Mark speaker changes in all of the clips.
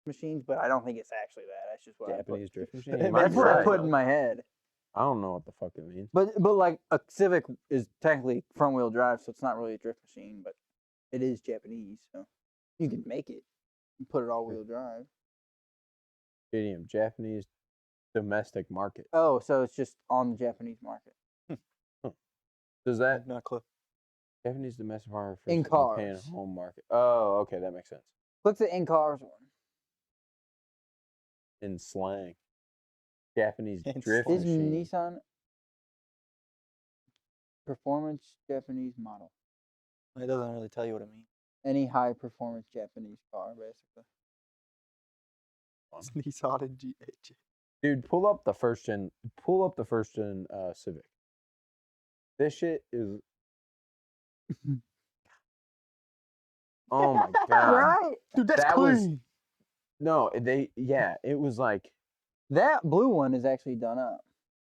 Speaker 1: machines, but I don't think it's actually that. That's just what
Speaker 2: Japanese drift machine.
Speaker 1: That's what I put in my head.
Speaker 2: I don't know what the fuck it means.
Speaker 1: But like a Civic is technically front wheel drive, so it's not really a drift machine, but it is Japanese, so you can make it and put it all wheel drive.
Speaker 2: Idiom, Japanese domestic market.
Speaker 1: Oh, so it's just on the Japanese market.
Speaker 2: Does that
Speaker 3: not clear?
Speaker 2: Japanese domestic market
Speaker 1: In
Speaker 2: versus
Speaker 1: cars.
Speaker 2: Japan home market? Oh, okay, that makes sense.
Speaker 1: What's the in cars one?
Speaker 2: In slang, Japanese
Speaker 3: In
Speaker 2: drift
Speaker 1: Is
Speaker 2: machine.
Speaker 1: Nissan performance Japanese model?
Speaker 3: It doesn't really tell you what it means.
Speaker 1: Any high performance Japanese car, basically.
Speaker 3: It's Nissan and GH.
Speaker 2: Dude, pull up the first gen Civic. This shit is. Oh my god!
Speaker 1: Right?
Speaker 3: Dude, that's
Speaker 2: That
Speaker 3: clean.
Speaker 2: No, it was like,
Speaker 1: That blue one is actually done up.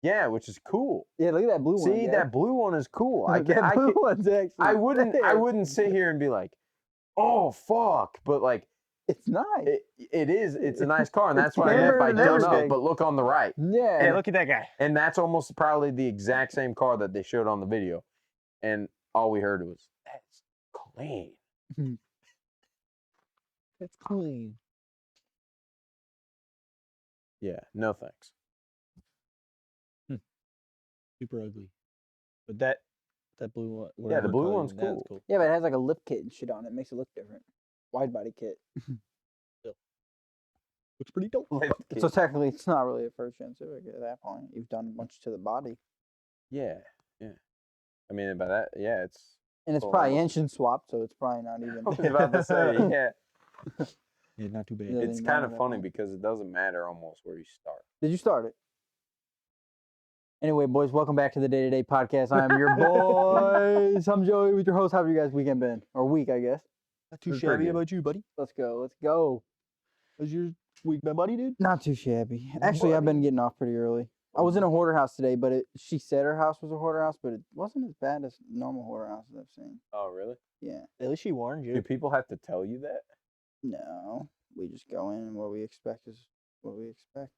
Speaker 2: yeah, which is cool.
Speaker 1: Yeah, look at that blue one.
Speaker 2: See, that blue one is cool.
Speaker 1: That blue one's actually.
Speaker 2: I wouldn't
Speaker 1: there.
Speaker 2: sit here and be like, oh fuck, but like
Speaker 1: It's nice.
Speaker 2: it's a nice car, and
Speaker 1: It's
Speaker 2: that's what I meant by
Speaker 1: cambered and
Speaker 2: done up.
Speaker 1: everything.
Speaker 2: But look on the right,
Speaker 1: Yeah.
Speaker 3: Hey, look at that guy.
Speaker 2: and that's almost probably the exact same car that they showed on the video, and all we heard was, that's clean.
Speaker 3: That's clean.
Speaker 2: Yeah, no thanks.
Speaker 3: Super ugly. But that blue one.
Speaker 2: Yeah, the
Speaker 3: whatever
Speaker 2: blue
Speaker 3: color
Speaker 2: one's
Speaker 3: you want,
Speaker 2: cool.
Speaker 3: that's
Speaker 1: Yeah, but it has like a lip kit and shit on it. Makes it look different. Wide body kit.
Speaker 3: Looks pretty dope.
Speaker 1: So technically, it's not really a first gen Civic at that point. You've done a bunch to the body,
Speaker 2: Yeah. I mean, by that, yeah, it's.
Speaker 1: and it's
Speaker 2: Well,
Speaker 1: probably
Speaker 2: almost-
Speaker 1: engine swapped, so it's probably not even.
Speaker 2: I was about to say, yeah.
Speaker 3: Yeah, not too bad.
Speaker 1: Yeah.
Speaker 2: It's
Speaker 1: Doesn't
Speaker 2: kind
Speaker 1: matter
Speaker 2: of
Speaker 1: that
Speaker 2: funny
Speaker 1: much.
Speaker 2: because it doesn't matter almost where you start.
Speaker 1: Did you start it? Anyway, boys, welcome back to the DayToDay podcast. I'm your boys. I'm Joey with your host. How have you guys' weekend been? Or week, I guess.
Speaker 3: Not too
Speaker 2: It's pretty
Speaker 3: shabby.
Speaker 2: good.
Speaker 3: About you, buddy?
Speaker 1: Let's go. Let's go.
Speaker 3: How's your week been, buddy, dude?
Speaker 1: Not too shabby. Actually, I've been getting off pretty early. I was in a hoarder house today, but she said her house was a hoarder house, but it wasn't as bad as normal hoarder houses I've seen.
Speaker 2: Oh, really?
Speaker 1: Yeah.
Speaker 3: At least she warned you.
Speaker 2: Do people have to tell you that?
Speaker 1: No. We just go in and what we expect is what we expect.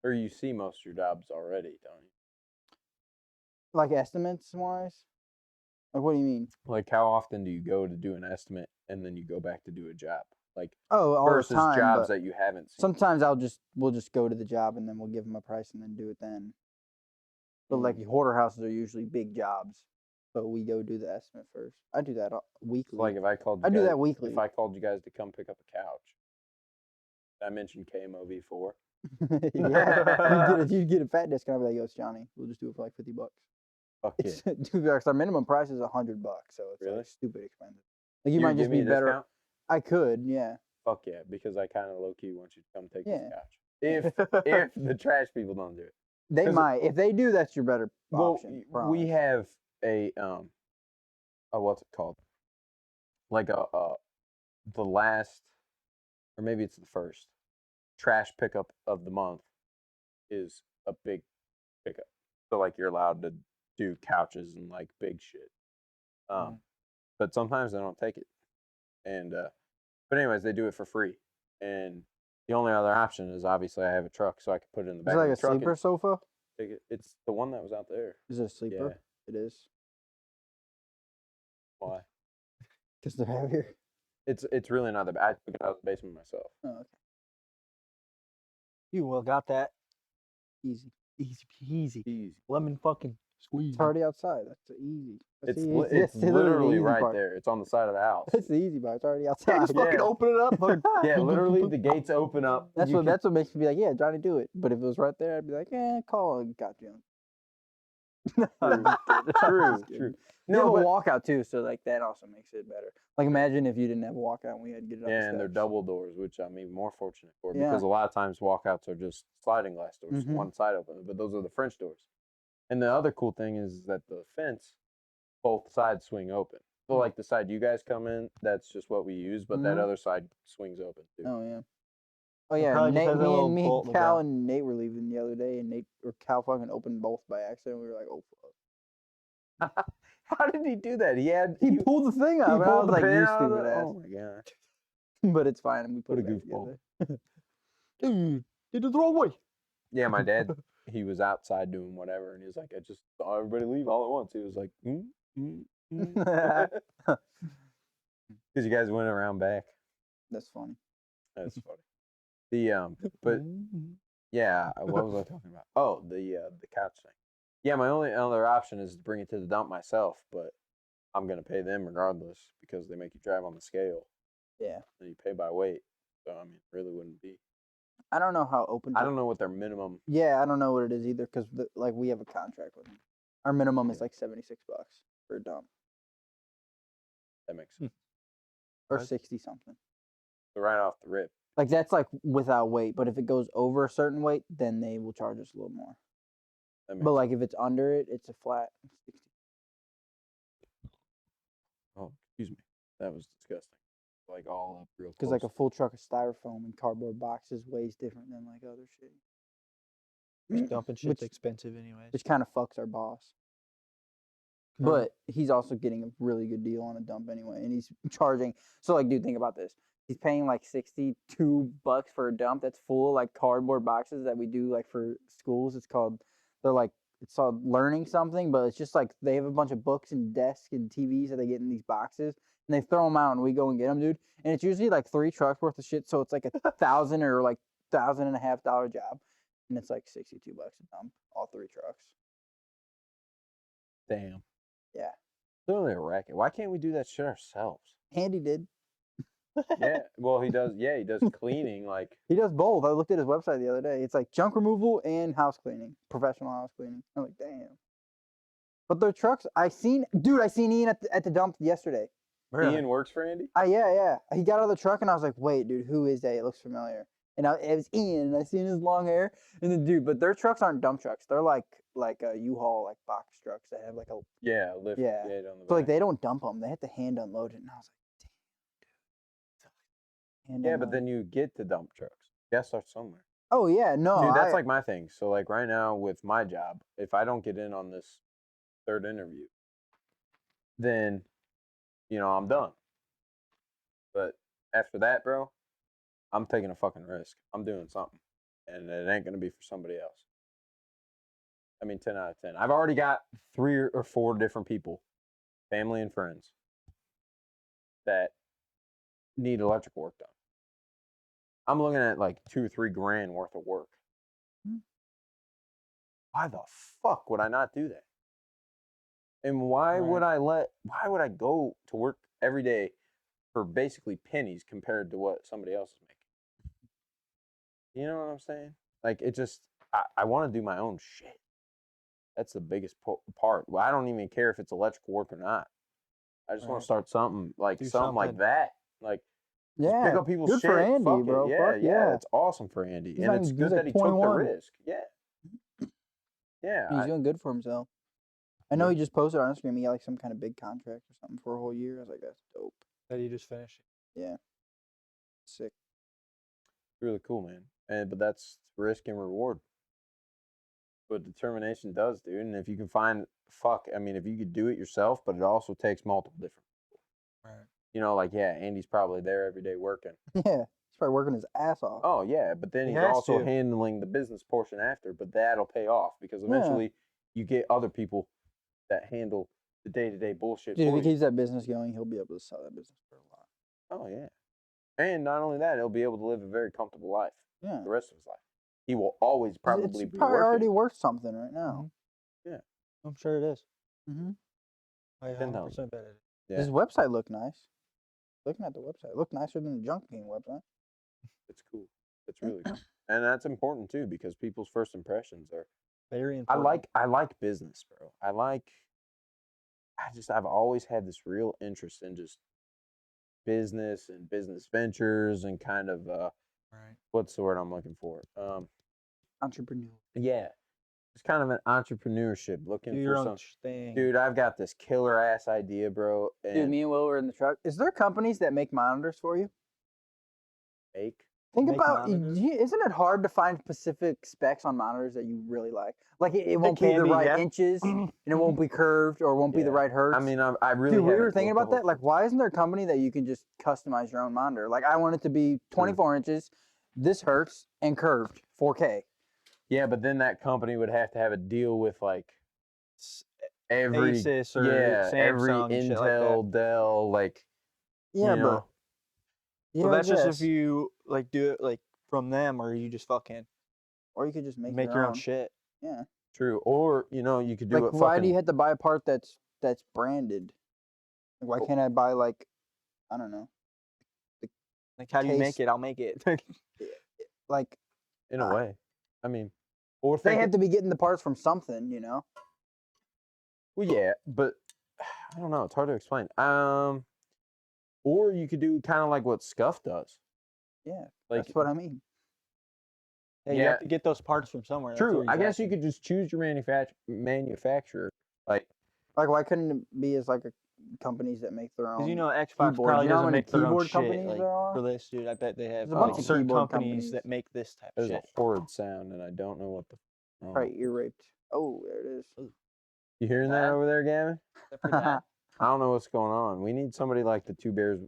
Speaker 2: Or you see most of your jobs already, don't you?
Speaker 1: Like estimates wise? Like what do you mean?
Speaker 2: Like, how often do you go to do an estimate and then you go back to do a job? Like,
Speaker 1: Oh, all
Speaker 2: versus
Speaker 1: the time.
Speaker 2: jobs
Speaker 1: but
Speaker 2: that you haven't seen.
Speaker 1: sometimes we'll just go to the job and then we'll give them a price and then do it then. But like hoarder houses are usually big jobs. So we go do the estimate first. I do that weekly.
Speaker 2: Like, if I called you
Speaker 1: I do
Speaker 2: guys,
Speaker 1: that weekly.
Speaker 2: If I called you guys to come pick up a couch, I mentioned KMOV4.
Speaker 1: Yeah, you'd get a fat discount. I'd be like, yo, it's Johnny. We'll just do it for like $50.
Speaker 2: Fuck yeah.
Speaker 1: It's, dude, because our minimum price is $100, so it's
Speaker 2: Really?
Speaker 1: like stupid expensive. Like you
Speaker 2: You'd
Speaker 1: might just
Speaker 2: give me
Speaker 1: be
Speaker 2: a
Speaker 1: better.
Speaker 2: discount?
Speaker 1: I could, yeah.
Speaker 2: Fuck yeah, because I kind of low key want you to come take this
Speaker 1: Yeah.
Speaker 2: couch. If the trash people don't do it.
Speaker 1: They
Speaker 2: 'Cause-
Speaker 1: might. If they do, that's your better
Speaker 2: Well,
Speaker 1: option.
Speaker 2: we
Speaker 1: promise.
Speaker 2: have a what's it called? Like the last, or maybe it's the first trash pickup of the month is a big pickup. So like you're allowed to do couches and like big shit. But sometimes they don't take it. And but anyways, they do it for free. And the only other option is obviously I have a truck, so I can put it in the
Speaker 1: Is
Speaker 2: back
Speaker 1: it like
Speaker 2: of
Speaker 1: a
Speaker 2: the truck.
Speaker 1: sleeper sofa?
Speaker 2: Take it. It's the one that was out there.
Speaker 1: Is it a sleeper? It is.
Speaker 2: Why?
Speaker 1: Because they're heavier.
Speaker 2: It's really not that bad. I took it out of the basement myself.
Speaker 1: Oh, okay.
Speaker 3: You well got that.
Speaker 1: Easy.
Speaker 3: Easy peasy.
Speaker 2: Easy.
Speaker 3: Lemon fucking squeeze.
Speaker 1: It's already outside. That's easy. That's
Speaker 2: It's
Speaker 1: the easy-
Speaker 2: it's
Speaker 1: that's
Speaker 2: literally
Speaker 1: the easy
Speaker 2: right
Speaker 1: part.
Speaker 2: there. It's on the side of the house.
Speaker 1: That's the easy part. It's already
Speaker 3: Yeah,
Speaker 1: outside.
Speaker 3: just fucking
Speaker 2: Yeah.
Speaker 3: open it up. fucking-
Speaker 2: Yeah, literally the gates open up.
Speaker 1: That's
Speaker 2: You
Speaker 1: what
Speaker 2: can-
Speaker 1: that's what makes me be like, yeah, Johnny, do it. But if it was right there, I'd be like, call and got you.
Speaker 2: True.
Speaker 1: You have
Speaker 2: No,
Speaker 1: a
Speaker 2: but,
Speaker 1: walkout too, so like that also makes it better. Like imagine if you didn't have a walkout and we had to get it up the
Speaker 2: yeah, and they're
Speaker 1: steps.
Speaker 2: double doors, which I'm even more fortunate for
Speaker 1: Yeah.
Speaker 2: because a lot of times walkouts are just sliding glass doors,
Speaker 1: Mhm.
Speaker 2: one side open, but those are the French doors. And the other cool thing is that the fence, both sides swing open. So like the side you guys come in, that's just what we use, but that
Speaker 1: Mhm.
Speaker 2: other side swings open too.
Speaker 1: Oh yeah. Oh yeah.
Speaker 3: probably just
Speaker 1: Nate,
Speaker 3: has that little
Speaker 1: me
Speaker 3: bolt
Speaker 1: and
Speaker 3: in the
Speaker 1: Cal
Speaker 3: ground.
Speaker 1: and Nate were leaving the other day, and Nate or Cal fucking opened both by accident. We were like, oh fuck.
Speaker 2: How did he do that?
Speaker 1: He pulled the thing up, and I was
Speaker 2: pulled the
Speaker 1: like,
Speaker 2: pin
Speaker 1: you
Speaker 2: out of
Speaker 1: stupid
Speaker 2: it?
Speaker 1: ass.
Speaker 2: Oh my god.
Speaker 1: but it's fine, and we put
Speaker 2: What a
Speaker 1: it back
Speaker 2: goofball.
Speaker 1: together.
Speaker 3: Dude, did it the wrong way.
Speaker 2: Yeah, my dad, he was outside doing whatever, and he was like, I just saw everybody leave all at once. He was like, because you guys went around back.
Speaker 1: That's funny.
Speaker 2: That's funny. The but yeah, what was I talking about? Oh, the couch thing. Yeah, my only other option is to bring it to the dump myself, but I'm gonna pay them regardless because they make you drive on the scale.
Speaker 1: Yeah.
Speaker 2: And you pay by weight. So I mean, it really wouldn't be.
Speaker 1: I don't know how open.
Speaker 2: I don't know what their minimum.
Speaker 1: Yeah, I don't know what it is either because like we have a contract with them. Our minimum is like $76 for a dump
Speaker 2: That makes sense.
Speaker 1: or
Speaker 3: What?
Speaker 1: 60 something.
Speaker 2: So right off the rip.
Speaker 1: Like that's like without weight, but if it goes over a certain weight, then they will charge us a little more.
Speaker 2: That makes
Speaker 1: But
Speaker 2: sense.
Speaker 1: like if it's under it, it's a flat 60.
Speaker 2: Oh, excuse me. That was disgusting. Like all up real close.
Speaker 1: Because like a full truck of styrofoam and cardboard boxes weighs different than like other shit.
Speaker 3: Just dumping shit's
Speaker 1: Which-
Speaker 3: expensive anyways.
Speaker 1: Which kind of fucks our boss.
Speaker 3: Kinda.
Speaker 1: But he's also getting a really good deal on a dump anyway, and he's charging. So like, dude, think about this. He's paying like $62 for a dump that's full of like cardboard boxes that we do like for schools. It's called learning something, but it's just like they have a bunch of books and desks and TVs that they get in these boxes, and they throw them out, and we go and get them, dude. And it's usually like 3 trucks worth of shit, so it's like $1,000 or like $1,500 job, and it's like $62 a dump, all 3 trucks.
Speaker 2: Damn.
Speaker 1: Yeah.
Speaker 2: It's only a racket. Why can't we do that shit ourselves?
Speaker 1: Andy did.
Speaker 2: Yeah. Well, he does. Yeah, he does cleaning. Like
Speaker 1: He does both. I looked at his website the other day. It's like junk removal and house cleaning, professional house cleaning. I'm like, damn. But their trucks, I seen Ian at the dump yesterday.
Speaker 3: Really?
Speaker 2: Ian works for Andy.
Speaker 1: Yeah. He got out of the truck and I was like, wait, dude, who is that? It looks familiar. And it was Ian, and I seen his long hair. And then, dude, but their trucks aren't dump trucks. They're like a U-Haul, like box trucks that have like a.
Speaker 2: Yeah, lift
Speaker 1: Yeah.
Speaker 2: gate on the
Speaker 1: So like
Speaker 2: back.
Speaker 1: they don't dump them. They have to hand unload it. And I was like, damn, dude.
Speaker 2: Yeah, but then you get to dump trucks. You gotta start somewhere.
Speaker 1: Oh yeah, no.
Speaker 2: Dude, that's like my thing. So like right now with my job, if I don't get in on this 3rd interview, then I'm done. But after that, bro, I'm taking a fucking risk. I'm doing something. And it ain't gonna be for somebody else. I mean 10 out of 10. I've already got 3 or 4 different people, family and friends, that need electrical work done. I'm looking at like $2 or $3 grand worth of work. Why the fuck would I not do that? And why would I go to work every day for basically pennies compared to what somebody else is making? You know what I'm saying? Like it just, I want to do my own shit. That's the biggest part. Well, I don't even care if it's electrical work or not. I just want to start something like
Speaker 3: Do
Speaker 2: something like
Speaker 3: something.
Speaker 2: that. Like just
Speaker 1: yeah.
Speaker 2: pick up people's
Speaker 1: Good
Speaker 2: shit.
Speaker 1: for Andy,
Speaker 2: fuck it.
Speaker 1: bro.
Speaker 2: Yeah,
Speaker 1: Fuck
Speaker 2: yeah, it's awesome for Andy,
Speaker 1: He's
Speaker 2: and
Speaker 1: not
Speaker 2: it's
Speaker 1: even-
Speaker 2: good
Speaker 1: he's
Speaker 2: that
Speaker 1: like
Speaker 2: he took the
Speaker 1: 21.
Speaker 2: risk. Yeah, yeah.
Speaker 1: He's doing good for himself. I know he just posted on Instagram. He got like some kind of big contract or something for a whole year. I was like, that's dope.
Speaker 3: That you just finished.
Speaker 1: Yeah. Sick.
Speaker 2: Really cool, man. But that's risk and reward. But determination does, dude. And if you can find, if you could do it yourself, but it also takes multiple different people.
Speaker 3: Right.
Speaker 2: Like, yeah, Andy's probably there every day working.
Speaker 1: Yeah. He's probably working his ass off.
Speaker 2: Oh, yeah. But then
Speaker 3: He
Speaker 2: he's
Speaker 3: has
Speaker 2: also
Speaker 3: to.
Speaker 2: handling the business portion after, but that'll pay off because eventually you get other people that handle the day-to-day bullshit
Speaker 1: Dude, if
Speaker 2: for
Speaker 1: he
Speaker 2: you.
Speaker 1: keeps that business going, he'll be able to sell that business for a lot.
Speaker 2: Oh, yeah. And not only that, he'll be able to live a very comfortable life
Speaker 1: Yeah.
Speaker 2: the rest of his life. He will always probably
Speaker 1: It's
Speaker 2: be
Speaker 1: probably
Speaker 2: working.
Speaker 1: already worth something right now.
Speaker 3: I'm sure it is.
Speaker 1: Mm-hmm.
Speaker 3: I
Speaker 2: 10,000.
Speaker 3: 100% bet it is.
Speaker 2: Yeah.
Speaker 1: His website looked nice. Looking at the website, it looked nicer than the Junk King website.
Speaker 2: It's cool. It's really cool. And that's important too because people's first impressions are
Speaker 3: Very important.
Speaker 2: I like business, bro. I've always had this real interest in just business and business ventures and kind of
Speaker 3: Right.
Speaker 2: what's the word I'm looking for?
Speaker 1: Entrepreneur.
Speaker 2: Yeah. It's kind of an entrepreneurship looking
Speaker 3: Do
Speaker 2: for
Speaker 3: your own
Speaker 2: some
Speaker 3: thing.
Speaker 2: dude, I've got this killer ass idea, bro. And
Speaker 1: Dude, me and Will were in the truck. Is there companies that make monitors for you?
Speaker 2: make
Speaker 1: Think
Speaker 3: make
Speaker 1: about,
Speaker 3: monitors.
Speaker 1: isn't it hard to find specific specs on monitors that you really like? Like it won't be
Speaker 3: can
Speaker 1: the
Speaker 3: be,
Speaker 1: right
Speaker 3: yeah.
Speaker 1: inches, and it won't be curved, or won't be the
Speaker 2: Yeah.
Speaker 1: right hertz.
Speaker 2: I mean, I really
Speaker 1: Dude, we were
Speaker 2: haven't
Speaker 1: thinking
Speaker 2: looked the
Speaker 1: about
Speaker 2: whole
Speaker 1: that. Like,
Speaker 2: shit.
Speaker 1: why isn't there a company that you can just customize your own monitor? Like, I want it to be 24 inches, this hertz, and curved, 4K.
Speaker 2: Yeah, but then that company would have to have a deal with like every
Speaker 3: Asus or
Speaker 2: every
Speaker 3: Samsung and shit like that.
Speaker 2: Intel, Dell, like
Speaker 1: Yeah,
Speaker 2: you know.
Speaker 1: yeah,
Speaker 3: Well,
Speaker 1: I
Speaker 3: that's just if
Speaker 1: guess.
Speaker 3: you like do it like from them, or you just fucking
Speaker 1: Or you could just make
Speaker 3: make your own shit.
Speaker 1: Yeah.
Speaker 2: True. Or you could do
Speaker 1: Like,
Speaker 2: it.
Speaker 1: why do
Speaker 2: Fucking
Speaker 1: you have to buy a part that's branded? Like, why
Speaker 2: Well-
Speaker 1: can't I buy like, I don't know,
Speaker 3: Like, how do you make
Speaker 1: case-
Speaker 3: it? I'll make it.
Speaker 1: like
Speaker 2: in a way. I mean, or
Speaker 1: they
Speaker 2: think
Speaker 1: have to be getting the parts from something, you know?
Speaker 2: well, yeah, but I don't know. It's hard to explain. Or you could do kind of like what Scuff does.
Speaker 1: Yeah,
Speaker 2: Like,
Speaker 1: that's what I mean.
Speaker 3: Hey, you have to get those parts from somewhere. That's
Speaker 2: true.
Speaker 3: what
Speaker 2: I
Speaker 3: he's
Speaker 2: guess you
Speaker 3: asking.
Speaker 2: could just choose your manufacturer. Like,
Speaker 1: Like, why couldn't it be as like companies that make their own?
Speaker 3: Because you know Xbox
Speaker 1: keyboards.
Speaker 3: probably
Speaker 1: You know how
Speaker 3: doesn't
Speaker 1: many
Speaker 3: make their own
Speaker 1: keyboard
Speaker 3: shit
Speaker 1: companies
Speaker 3: like
Speaker 1: there are?
Speaker 3: for this, dude. I bet they have
Speaker 1: There's a bunch of
Speaker 3: certain
Speaker 1: keyboard
Speaker 3: companies
Speaker 1: companies.
Speaker 3: that make this type of
Speaker 2: there's
Speaker 3: shit.
Speaker 2: a horrid sound, and I don't know what the.
Speaker 1: Probably ear raped. Oh, there it is.
Speaker 2: You hearing that
Speaker 3: Bad?
Speaker 2: over there, Gavin?
Speaker 3: Is that pretty bad?
Speaker 2: I don't know what's going on. We need somebody like the two bears,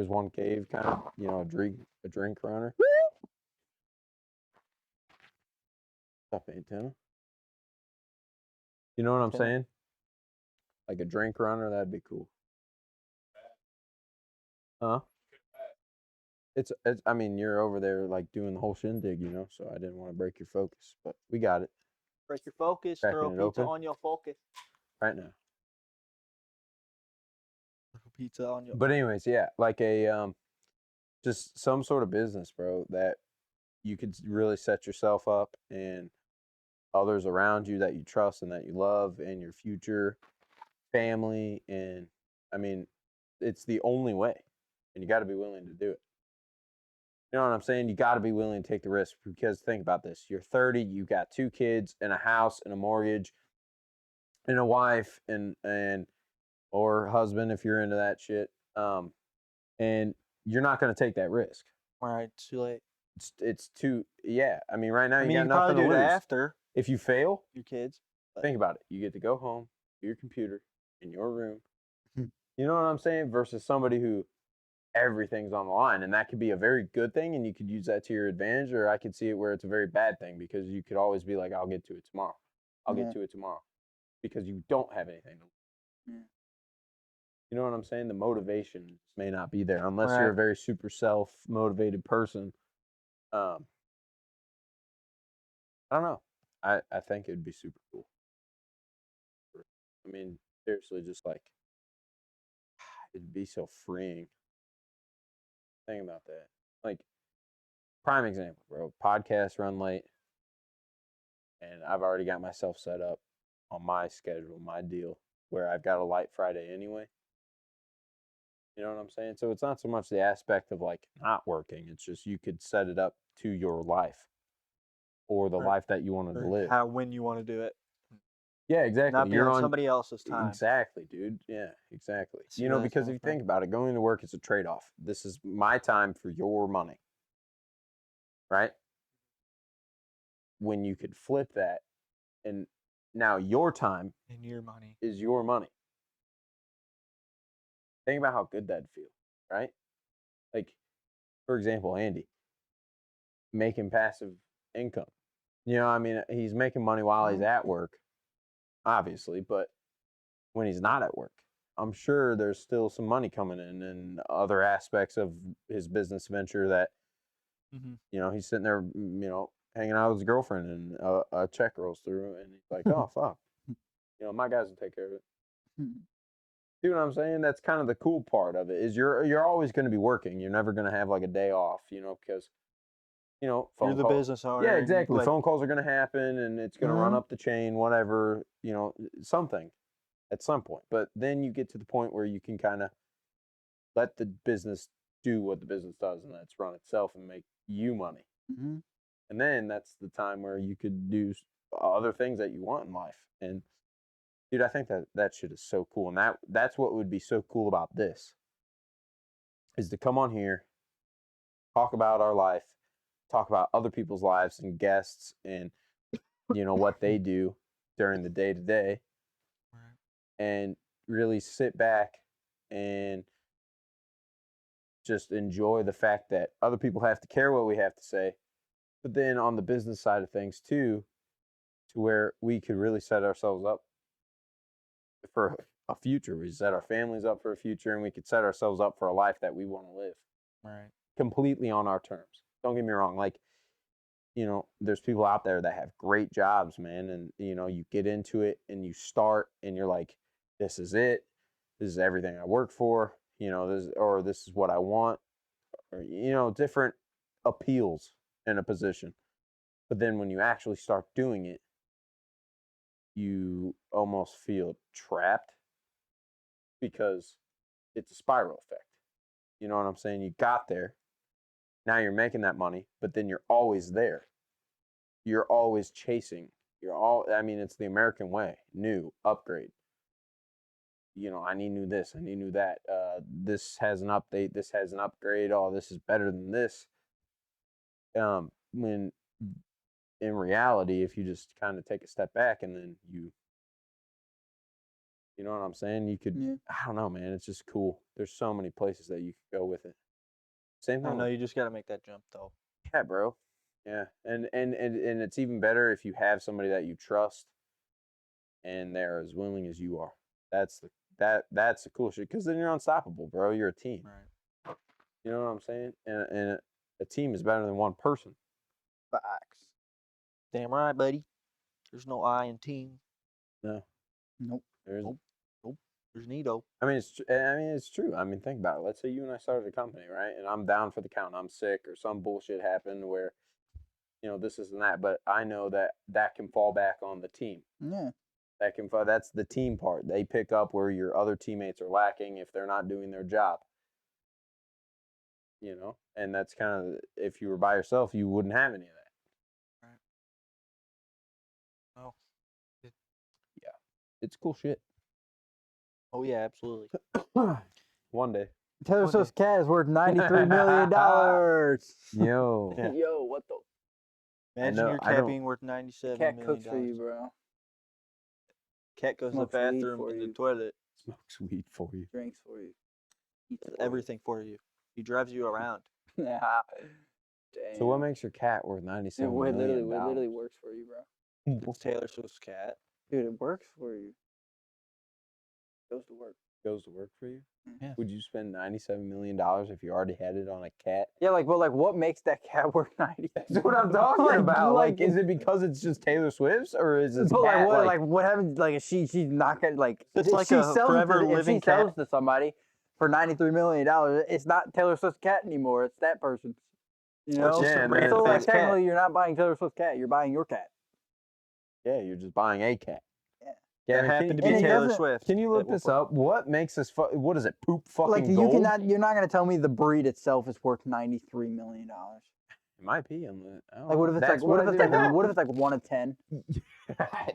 Speaker 2: one cave kind of, a drink runner. What's up, antenna? You know what I'm
Speaker 1: Antenna.
Speaker 2: saying? Like a drink runner, that'd be cool. Huh? It's. I mean, you're over there like doing the whole shindig, so I didn't want to break your focus, but we got it
Speaker 3: Break your focus.
Speaker 2: Cracking
Speaker 3: Throw
Speaker 2: it
Speaker 3: pizza
Speaker 2: open.
Speaker 3: on your focus.
Speaker 2: right now.
Speaker 3: Throw pizza on your.
Speaker 2: But anyways, yeah, like a just some sort of business, bro, that you could really set yourself up and others around you that you trust and that you love and your future family. And I mean, it's the only way, and you got to be willing to do it. You know what I'm saying? You got to be willing to take the risk, because think about this. You're 30, you got 2 kids and a house and a mortgage and a wife and or husband if you're into that shit. And you're not going to take that risk.
Speaker 3: All right, it's too late.
Speaker 2: It's too, yeah. I mean, right now
Speaker 3: I
Speaker 2: you
Speaker 3: mean,
Speaker 2: got
Speaker 3: you
Speaker 2: nothing
Speaker 3: probably
Speaker 2: to
Speaker 3: do it
Speaker 2: lose.
Speaker 3: after
Speaker 2: If you fail,
Speaker 3: your kids.
Speaker 2: think about it. You get to go home to your computer in your room. You know what I'm saying? Versus somebody who everything's on the line, and that could be a very good thing, and you could use that to your advantage, or I could see it where it's a very bad thing, because you could always be like, I'll get to it tomorrow. I'll
Speaker 1: Yeah.
Speaker 2: get to it tomorrow, because you don't have anything to lose.
Speaker 1: Yeah.
Speaker 2: You know what I'm saying? The motivation may not be there unless
Speaker 3: Right.
Speaker 2: you're a very super self-motivated person. I don't know. I think it'd be super cool. I mean, seriously, just like, it'd be so freeing. Think about that. Like, prime example, bro. Podcasts run late, and I've already got myself set up on my schedule, my deal, where I've got a light Friday anyway. You know what I'm saying? So it's not so much the aspect of like not working. It's just you could set it up to your life, or the
Speaker 3: Right.
Speaker 2: life that you wanted to live.
Speaker 3: When you want to do it.
Speaker 2: Yeah, exactly.
Speaker 3: Not be
Speaker 2: You're
Speaker 3: on somebody else's time.
Speaker 2: Exactly, dude. Yeah, exactly.
Speaker 3: See
Speaker 2: You
Speaker 3: where
Speaker 2: know,
Speaker 3: that's
Speaker 2: because if
Speaker 3: coming
Speaker 2: you
Speaker 3: from.
Speaker 2: think about it, going to work is a trade-off. This is my time for your money, right? When you could flip that, and now your time
Speaker 3: And your money.
Speaker 2: is your money. Think about how good that'd feel, right? Like, for example, Andy, making passive income. I mean, he's making money while he's at work, obviously, but when he's not at work, I'm sure there's still some money coming in and other aspects of his business venture that, he's sitting there, hanging out with his girlfriend, and a check rolls through, and he's like, oh, fuck. My guys will take care of it. See what I'm saying? That's kind of the cool part of it, is you're always going to be working. You're never going to have like a day off, because, phone
Speaker 3: You're the
Speaker 2: calls.
Speaker 3: business owner.
Speaker 2: Yeah,
Speaker 3: and,
Speaker 2: exactly.
Speaker 3: like,
Speaker 2: Phone calls are going to happen, and it's going to run up the chain, whatever, something at some point. But then you get to the point where you can kind of let the business do what the business does, and that's run itself and make you money.
Speaker 1: Mm-hmm.
Speaker 2: And then that's the time where you could do other things that you want in life. And dude, I think that shit is so cool. And that's what would be so cool about this, is to come on here talk about our life, talk about other people's lives and guests and what they do during the day-to-day,
Speaker 4: Right.
Speaker 2: and really sit back and just enjoy the fact that other people have to care what we have to say. But then on the business side of things too, to where we could really set ourselves up for a future. We set our families up for a future, and we could set ourselves up for a life that we want to live
Speaker 4: Right.
Speaker 2: completely on our terms. Don't get me wrong. Like, there's people out there that have great jobs, man. And, you get into it and you start and you're like, this is it. This is everything I work for, this is what I want, or, different appeals in a position. But then when you actually start doing it, you almost feel trapped because it's a spiral effect. You know what I'm saying? You got there. Now you're making that money, but then you're always there. You're always chasing. It's the American way. New, upgrade. I need new this. I need new that. This has an update. This has an upgrade. Oh, this is better than this. When in reality, if you just kind of take a step back and then you know what I'm saying? You could,
Speaker 1: Yeah.
Speaker 2: I don't know, man. It's just cool. There's so many places that you could go with it. Same
Speaker 4: I
Speaker 2: thing.
Speaker 4: know you just got to make that jump though.
Speaker 2: Yeah, bro. Yeah, and it's even better if you have somebody that you trust, and they're as willing as you are. That's the cool shit. Because then you're unstoppable, bro. You're a team.
Speaker 4: Right.
Speaker 2: You know what I'm saying? And a team is better than one person.
Speaker 1: Facts.
Speaker 4: Damn right, buddy. There's no I in team.
Speaker 2: No,
Speaker 1: Nope.
Speaker 2: there's.
Speaker 4: Nope. There's Nito.
Speaker 2: It's true. I mean, think about it. Let's say you and I started a company, right? And I'm down for the count. I'm sick, or some bullshit happened where, this isn't that. But I know that can fall back on the team.
Speaker 1: Yeah.
Speaker 2: That's the team part. They pick up where your other teammates are lacking if they're not doing their job. And that's kind of, if you were by yourself, you wouldn't have any of that.
Speaker 4: Right. Oh.
Speaker 2: Yeah, it's cool shit.
Speaker 4: Oh yeah, absolutely.
Speaker 2: One day.
Speaker 1: Taylor
Speaker 4: Okay.
Speaker 1: Swift's cat is worth $93 million.
Speaker 2: Yo.
Speaker 4: Yeah.
Speaker 1: Yo, what the?
Speaker 4: Imagine your
Speaker 2: I
Speaker 4: cat
Speaker 2: don't-
Speaker 4: being worth $97
Speaker 1: Cat
Speaker 4: million.
Speaker 1: cooks for you, bro.
Speaker 4: Cat goes
Speaker 1: Smokes
Speaker 4: to the
Speaker 1: weed
Speaker 4: bathroom
Speaker 1: for
Speaker 4: in the
Speaker 1: you.
Speaker 4: toilet.
Speaker 2: Smokes weed for you.
Speaker 1: Drinks for you. Eats
Speaker 4: Does
Speaker 1: for you.
Speaker 4: everything for you. He drives you around.
Speaker 1: Yeah. Damn.
Speaker 2: So what makes your cat worth
Speaker 1: It
Speaker 2: $97
Speaker 1: would
Speaker 2: million?
Speaker 1: literally works for you, bro.
Speaker 4: It's Taylor Swift's cat.
Speaker 1: Dude, it works for you. Goes to work.
Speaker 2: Goes to work for you?
Speaker 4: Yeah.
Speaker 2: Would you spend $97 million if you already had it on a cat?
Speaker 1: Yeah, what makes that cat worth 90?
Speaker 2: That's what I'm talking
Speaker 1: Like-
Speaker 2: about.
Speaker 1: like-
Speaker 2: Is it because it's just Taylor Swift's, or is this
Speaker 1: But
Speaker 2: cat
Speaker 1: what happens? Like, if she's not gonna
Speaker 4: It's
Speaker 1: if
Speaker 4: like
Speaker 1: she
Speaker 4: a
Speaker 1: sells
Speaker 4: forever
Speaker 1: if
Speaker 4: living
Speaker 1: she
Speaker 4: cat.
Speaker 1: sells to somebody for $93 million, it's not Taylor Swift's cat anymore. It's that person's. You
Speaker 4: Or it's
Speaker 1: know.
Speaker 4: just
Speaker 2: Yeah,
Speaker 4: a
Speaker 2: and
Speaker 4: random
Speaker 1: So
Speaker 4: famous cat.
Speaker 1: technically, you're not buying Taylor Swift's cat. You're buying your cat.
Speaker 2: Yeah, you're just buying a cat.
Speaker 1: Yeah.
Speaker 4: That
Speaker 2: can-
Speaker 4: happened to
Speaker 1: and
Speaker 4: be
Speaker 1: it
Speaker 4: Taylor
Speaker 1: doesn't-
Speaker 4: Swift.
Speaker 2: Can you
Speaker 4: at
Speaker 2: look
Speaker 4: one
Speaker 2: this
Speaker 4: point.
Speaker 2: up? What makes this? What is it? Poop fucking
Speaker 1: Like
Speaker 2: gold?
Speaker 1: you're not gonna tell me the breed itself is worth $93 million.
Speaker 2: It might be. I don't
Speaker 1: Like, what
Speaker 2: know.
Speaker 1: if it's
Speaker 2: That's
Speaker 1: what if
Speaker 2: I
Speaker 1: it's
Speaker 2: didn't
Speaker 1: like
Speaker 2: know.
Speaker 1: what if it's like 1 of 10?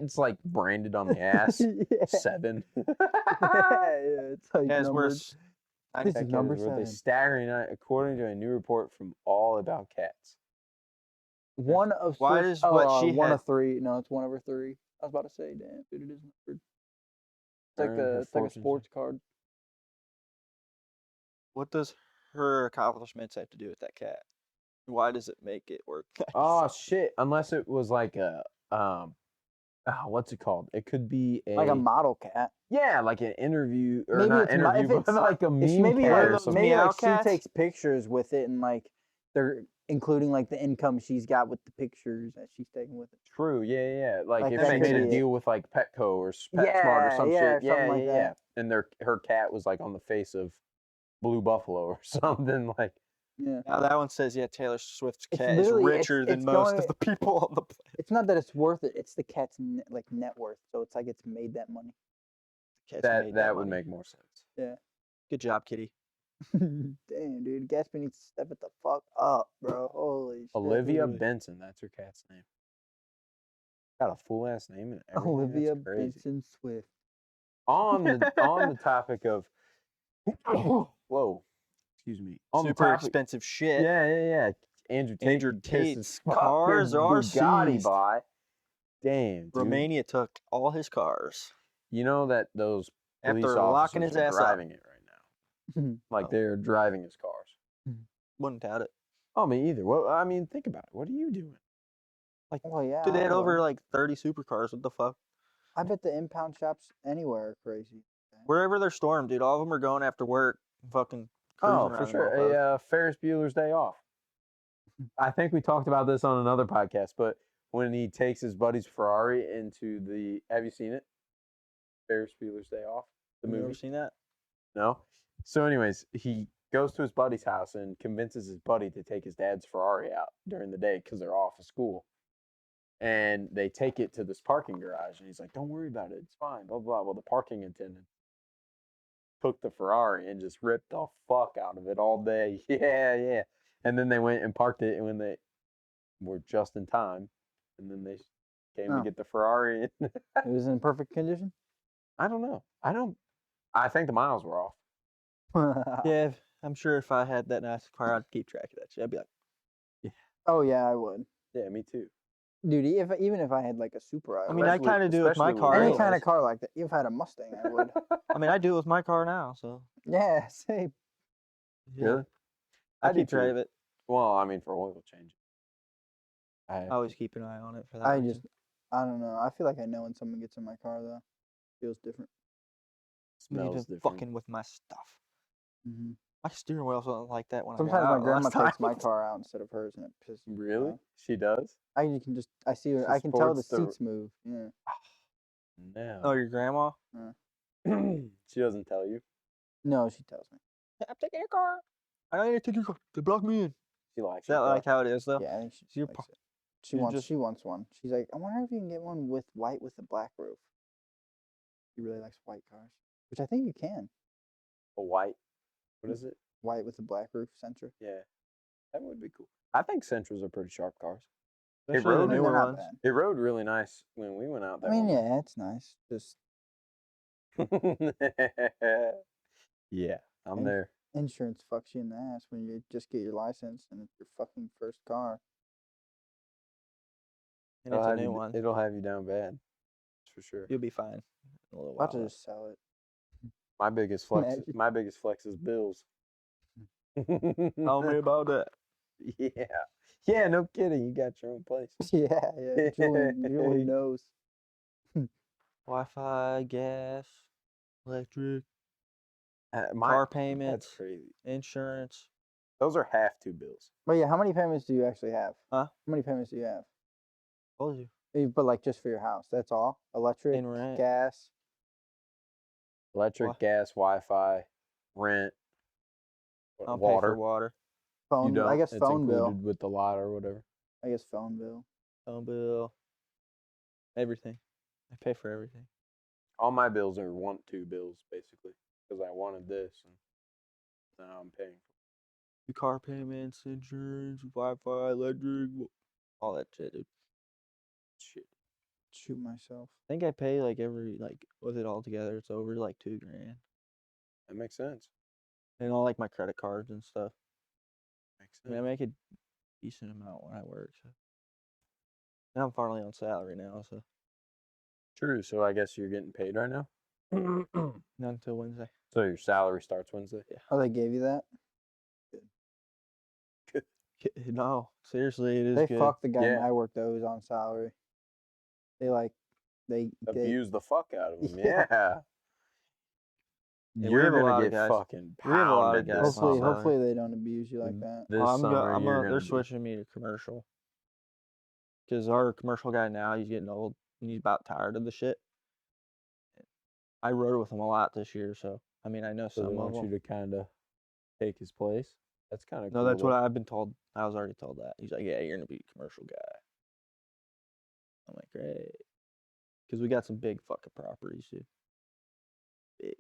Speaker 2: It's like branded on the ass.
Speaker 1: Yeah.
Speaker 2: 7.
Speaker 1: Yeah, it's like
Speaker 4: Yeah, it's
Speaker 1: numbered.
Speaker 4: worth.
Speaker 1: This
Speaker 2: That
Speaker 1: is
Speaker 2: cat
Speaker 1: number
Speaker 2: is worth a
Speaker 1: 7.
Speaker 2: staggering, according to a new report from All About Cats.
Speaker 1: One of
Speaker 4: Why
Speaker 1: Swift's-
Speaker 4: does what she
Speaker 1: 1
Speaker 4: had-
Speaker 1: of 3? No, it's 1 over 3. I was about to say, damn, dude, it is numbered. It's like
Speaker 2: Earn her
Speaker 1: it's like a
Speaker 2: fortune.
Speaker 1: sports card.
Speaker 4: What does her accomplishments have to do with that cat? Why does it make it work?
Speaker 2: Oh shit! Unless it was like a what's it called? It could be
Speaker 1: Like a model cat.
Speaker 2: yeah, like an interview or
Speaker 1: Maybe
Speaker 2: not
Speaker 1: it's
Speaker 2: interview,
Speaker 1: if
Speaker 2: but
Speaker 1: it's
Speaker 2: like a
Speaker 1: It's
Speaker 2: meme
Speaker 1: maybe
Speaker 2: cat
Speaker 4: One
Speaker 2: or
Speaker 4: of
Speaker 1: like
Speaker 4: those
Speaker 2: something.
Speaker 1: maybe
Speaker 4: meow
Speaker 1: like she
Speaker 4: cats?
Speaker 1: takes pictures with it and like they're including like the income she's got with the pictures that she's taking with it.
Speaker 2: True, yeah. Like
Speaker 1: Like
Speaker 2: if
Speaker 1: that
Speaker 2: she
Speaker 1: could
Speaker 2: made a
Speaker 1: be it.
Speaker 2: deal with like Petco or PetSmart or
Speaker 1: Yeah,
Speaker 2: some
Speaker 1: yeah,
Speaker 2: shit,
Speaker 1: something like
Speaker 2: yeah.
Speaker 1: that.
Speaker 2: And her cat was like on the face of Blue Buffalo or something like.
Speaker 1: Yeah.
Speaker 4: Now that one says, yeah, Taylor Swift's
Speaker 1: It's
Speaker 4: cat is
Speaker 1: literally-
Speaker 4: richer than
Speaker 1: it's
Speaker 4: most
Speaker 1: going-
Speaker 4: of the people on the planet.
Speaker 1: It's not that it's worth it. It's the cat's net worth. So it's like it's made that money.
Speaker 4: Cat's
Speaker 2: That
Speaker 4: made
Speaker 2: would
Speaker 4: money.
Speaker 2: make more sense.
Speaker 4: Good job, Kitty.
Speaker 1: Damn, dude, Gatsby needs to step it the fuck up, bro. Holy shit.
Speaker 2: Olivia
Speaker 4: literally.
Speaker 2: Benson, that's her cat's name. Got a full ass name and everything.
Speaker 1: Olivia
Speaker 2: That's crazy.
Speaker 1: Benson Swift.
Speaker 2: On the topic of whoa, excuse me, on
Speaker 4: Super
Speaker 2: the top
Speaker 4: expensive shit.
Speaker 2: yeah. Andrew Tate
Speaker 4: Andrew
Speaker 2: could kiss his
Speaker 4: Tate's
Speaker 2: fucking
Speaker 4: cars are
Speaker 2: Bugatti
Speaker 4: seized.
Speaker 2: by. Damn, dude.
Speaker 4: Romania took all his cars
Speaker 2: You know that those police
Speaker 4: after locking
Speaker 2: officers
Speaker 4: his
Speaker 2: are
Speaker 4: ass up.
Speaker 2: driving it right now. Like
Speaker 4: Oh.
Speaker 2: they're driving his cars.
Speaker 4: Wouldn't doubt it.
Speaker 2: Oh, me either. Well, I mean, think about it. What are you doing?
Speaker 1: Well, yeah.
Speaker 4: Dude, they had
Speaker 1: I
Speaker 4: over
Speaker 1: would.
Speaker 4: like 30 supercars. What the fuck?
Speaker 1: I bet the impound shops anywhere are crazy.
Speaker 4: Wherever they're stormed, dude, all of them are going after work, fucking cruising
Speaker 2: Oh,
Speaker 4: around
Speaker 2: for
Speaker 4: in
Speaker 2: sure.
Speaker 4: mofos.
Speaker 2: A Ferris Bueller's Day Off. I think we talked about this on another podcast, but when he takes his buddy's Ferrari into the, have you seen it? Ferris Bueller's Day Off, the
Speaker 4: You
Speaker 2: movie.
Speaker 4: ever seen that?
Speaker 2: No. So, anyways, he goes to his buddy's house and convinces his buddy to take his dad's Ferrari out during the day because they're off of school. And they take it to this parking garage, and he's like, "Don't worry about it, it's fine." Blah blah. Well, the parking attendant took the Ferrari and just ripped the fuck out of it all day. Yeah. And then they went and parked it, and when they were just in time, and then they came to
Speaker 1: Oh.
Speaker 2: get the Ferrari.
Speaker 1: It was in perfect condition.
Speaker 2: I don't know. I think the miles were off.
Speaker 4: Yeah, I'm sure if I had that nice car, I'd keep track of that shit. I'd be like,
Speaker 1: Oh yeah, I would.
Speaker 2: Yeah, me too.
Speaker 1: Dude, even if I had like a Supra, I
Speaker 4: I
Speaker 1: would.
Speaker 4: mean, I
Speaker 2: Especially-
Speaker 4: kind of do it with my
Speaker 2: especially
Speaker 4: car.
Speaker 2: with
Speaker 1: Any
Speaker 2: Really?
Speaker 1: kind
Speaker 4: anyways.
Speaker 1: of car like that. If I had a Mustang, I would.
Speaker 4: I mean, I do it with my car now, so
Speaker 1: Yeah, same.
Speaker 4: yeah.
Speaker 2: Really?
Speaker 4: I
Speaker 2: do
Speaker 4: keep track
Speaker 2: too.
Speaker 4: of it.
Speaker 2: Well, I mean, for oil change.
Speaker 4: I always keep an eye on it for that.
Speaker 1: I
Speaker 4: reason.
Speaker 1: just, I don't know. I feel like I know when someone gets in my car though. Feels different.
Speaker 4: Somebody
Speaker 2: Smells
Speaker 4: been
Speaker 2: different.
Speaker 4: fucking with my stuff.
Speaker 1: Hmm
Speaker 4: My steering wheel wasn't like that when
Speaker 1: Sometimes
Speaker 4: I
Speaker 1: my
Speaker 4: got
Speaker 1: grandma
Speaker 4: out last
Speaker 1: takes my
Speaker 4: time.
Speaker 1: car out instead of hers, and it pisses me
Speaker 2: Really?
Speaker 1: off.
Speaker 2: She does?
Speaker 1: I can just, I see her.
Speaker 2: She
Speaker 1: I can tell the
Speaker 2: sports the-
Speaker 1: seats move. Yeah.
Speaker 2: No.
Speaker 4: Oh, your grandma?
Speaker 2: She doesn't tell you.
Speaker 1: No, she tells me.
Speaker 4: I'm taking your car. I don't need to take your car. They blocked me in.
Speaker 2: She likes
Speaker 4: Is that
Speaker 2: your
Speaker 4: like
Speaker 2: car.
Speaker 4: how it is though?
Speaker 1: Yeah, I think she
Speaker 4: So you're
Speaker 1: likes
Speaker 4: par-
Speaker 1: it. She
Speaker 4: you're
Speaker 1: wants.
Speaker 4: just-
Speaker 1: She wants one. She's like, I wonder if you can get one with white with a black roof. She really likes white cars, which I think you can.
Speaker 2: A white. What is it?
Speaker 1: White with a black roof, Sentra.
Speaker 2: Yeah. That would be cool. I think Sentras are pretty sharp cars. It
Speaker 4: Especially the
Speaker 2: rode-
Speaker 1: I mean,
Speaker 4: newer
Speaker 1: they're not
Speaker 4: ones.
Speaker 1: bad.
Speaker 2: It rode really nice when we went out
Speaker 1: I
Speaker 2: there.
Speaker 1: mean,
Speaker 2: one
Speaker 1: yeah, it's nice. Just
Speaker 2: day. Yeah, I'm
Speaker 1: And-
Speaker 2: there.
Speaker 1: insurance fucks you in the ass when you just get your license and it's your fucking first car.
Speaker 4: And it's a new one.
Speaker 2: It'll have you down bad. That's for sure.
Speaker 4: You'll be fine. In a little
Speaker 1: About
Speaker 4: while.
Speaker 1: to just sell it.
Speaker 2: My biggest flex.
Speaker 1: Imagine.
Speaker 2: My biggest flex is bills.
Speaker 4: Tell me about that.
Speaker 2: Yeah. Yeah. No kidding. You got your own place.
Speaker 1: Yeah. Julian knows.
Speaker 4: Wi-Fi, gas, electric,
Speaker 2: My
Speaker 4: car
Speaker 2: That's
Speaker 4: payments,
Speaker 2: crazy.
Speaker 4: insurance.
Speaker 2: Those are half two bills.
Speaker 1: But yeah, how many payments do you actually have?
Speaker 4: Huh?
Speaker 1: How many payments do you have?
Speaker 4: Told you.
Speaker 1: But like just for your house, that's all. Electric,
Speaker 4: And rent.
Speaker 1: gas.
Speaker 2: Electric,
Speaker 4: Wha-
Speaker 2: gas, Wi-Fi, rent,
Speaker 4: I don't pay
Speaker 2: water.
Speaker 4: for water,
Speaker 2: You
Speaker 1: Phone.
Speaker 2: don't.
Speaker 1: I guess
Speaker 2: It's
Speaker 1: phone bill.
Speaker 2: included with the lot or whatever.
Speaker 1: I guess phone bill.
Speaker 4: phone bill, everything. I pay for everything.
Speaker 2: All my bills are 1-2 bills basically because I wanted this and now I'm paying.
Speaker 4: Your car payments, insurance, Wi-Fi, electric, all that shit, dude.
Speaker 2: Shit.
Speaker 1: Shoot myself.
Speaker 4: I think I pay like every with it all together, it's over like $2,000,
Speaker 2: That makes sense.
Speaker 4: and all like my credit cards and stuff.
Speaker 2: Makes
Speaker 4: I mean, I
Speaker 2: sense.
Speaker 4: make a decent amount when I work. So. And I'm finally on salary now, so
Speaker 2: True. So I guess you're getting paid right now.
Speaker 4: not until Wednesday.
Speaker 2: So your salary starts Wednesday.
Speaker 1: Oh, they gave you that?
Speaker 4: No, seriously, it is
Speaker 1: They
Speaker 4: good.
Speaker 1: fucked the guy
Speaker 2: Yeah.
Speaker 1: I worked though who's on salary. They
Speaker 2: Abuse the fuck out of them.
Speaker 1: Yeah.
Speaker 2: Yeah.
Speaker 4: Yeah, we
Speaker 2: You're
Speaker 4: have a lot
Speaker 2: gonna
Speaker 4: of
Speaker 2: get
Speaker 4: guys.
Speaker 2: fucking
Speaker 4: We have a lot
Speaker 2: pounded
Speaker 4: of guys
Speaker 2: this
Speaker 4: on
Speaker 1: hopefully
Speaker 2: summer.
Speaker 1: hopefully they don't abuse you like
Speaker 2: Mm,
Speaker 1: that.
Speaker 2: This
Speaker 4: I'm
Speaker 2: summer, you're
Speaker 4: they're
Speaker 2: gonna be-
Speaker 4: switching me to commercial. Because our commercial guy now, he's getting old and he's about tired of the shit. I rode with him a lot this year, so I mean, I know
Speaker 2: So
Speaker 4: some
Speaker 2: they
Speaker 4: of
Speaker 2: want you
Speaker 4: them.
Speaker 2: to kind of take his place. That's kind of
Speaker 4: No,
Speaker 2: cool.
Speaker 4: that's what
Speaker 2: though.
Speaker 4: I've been told. I was already told that. He's like, yeah, you're gonna be a commercial guy. I'm like, great, because we got some big fucking properties, dude.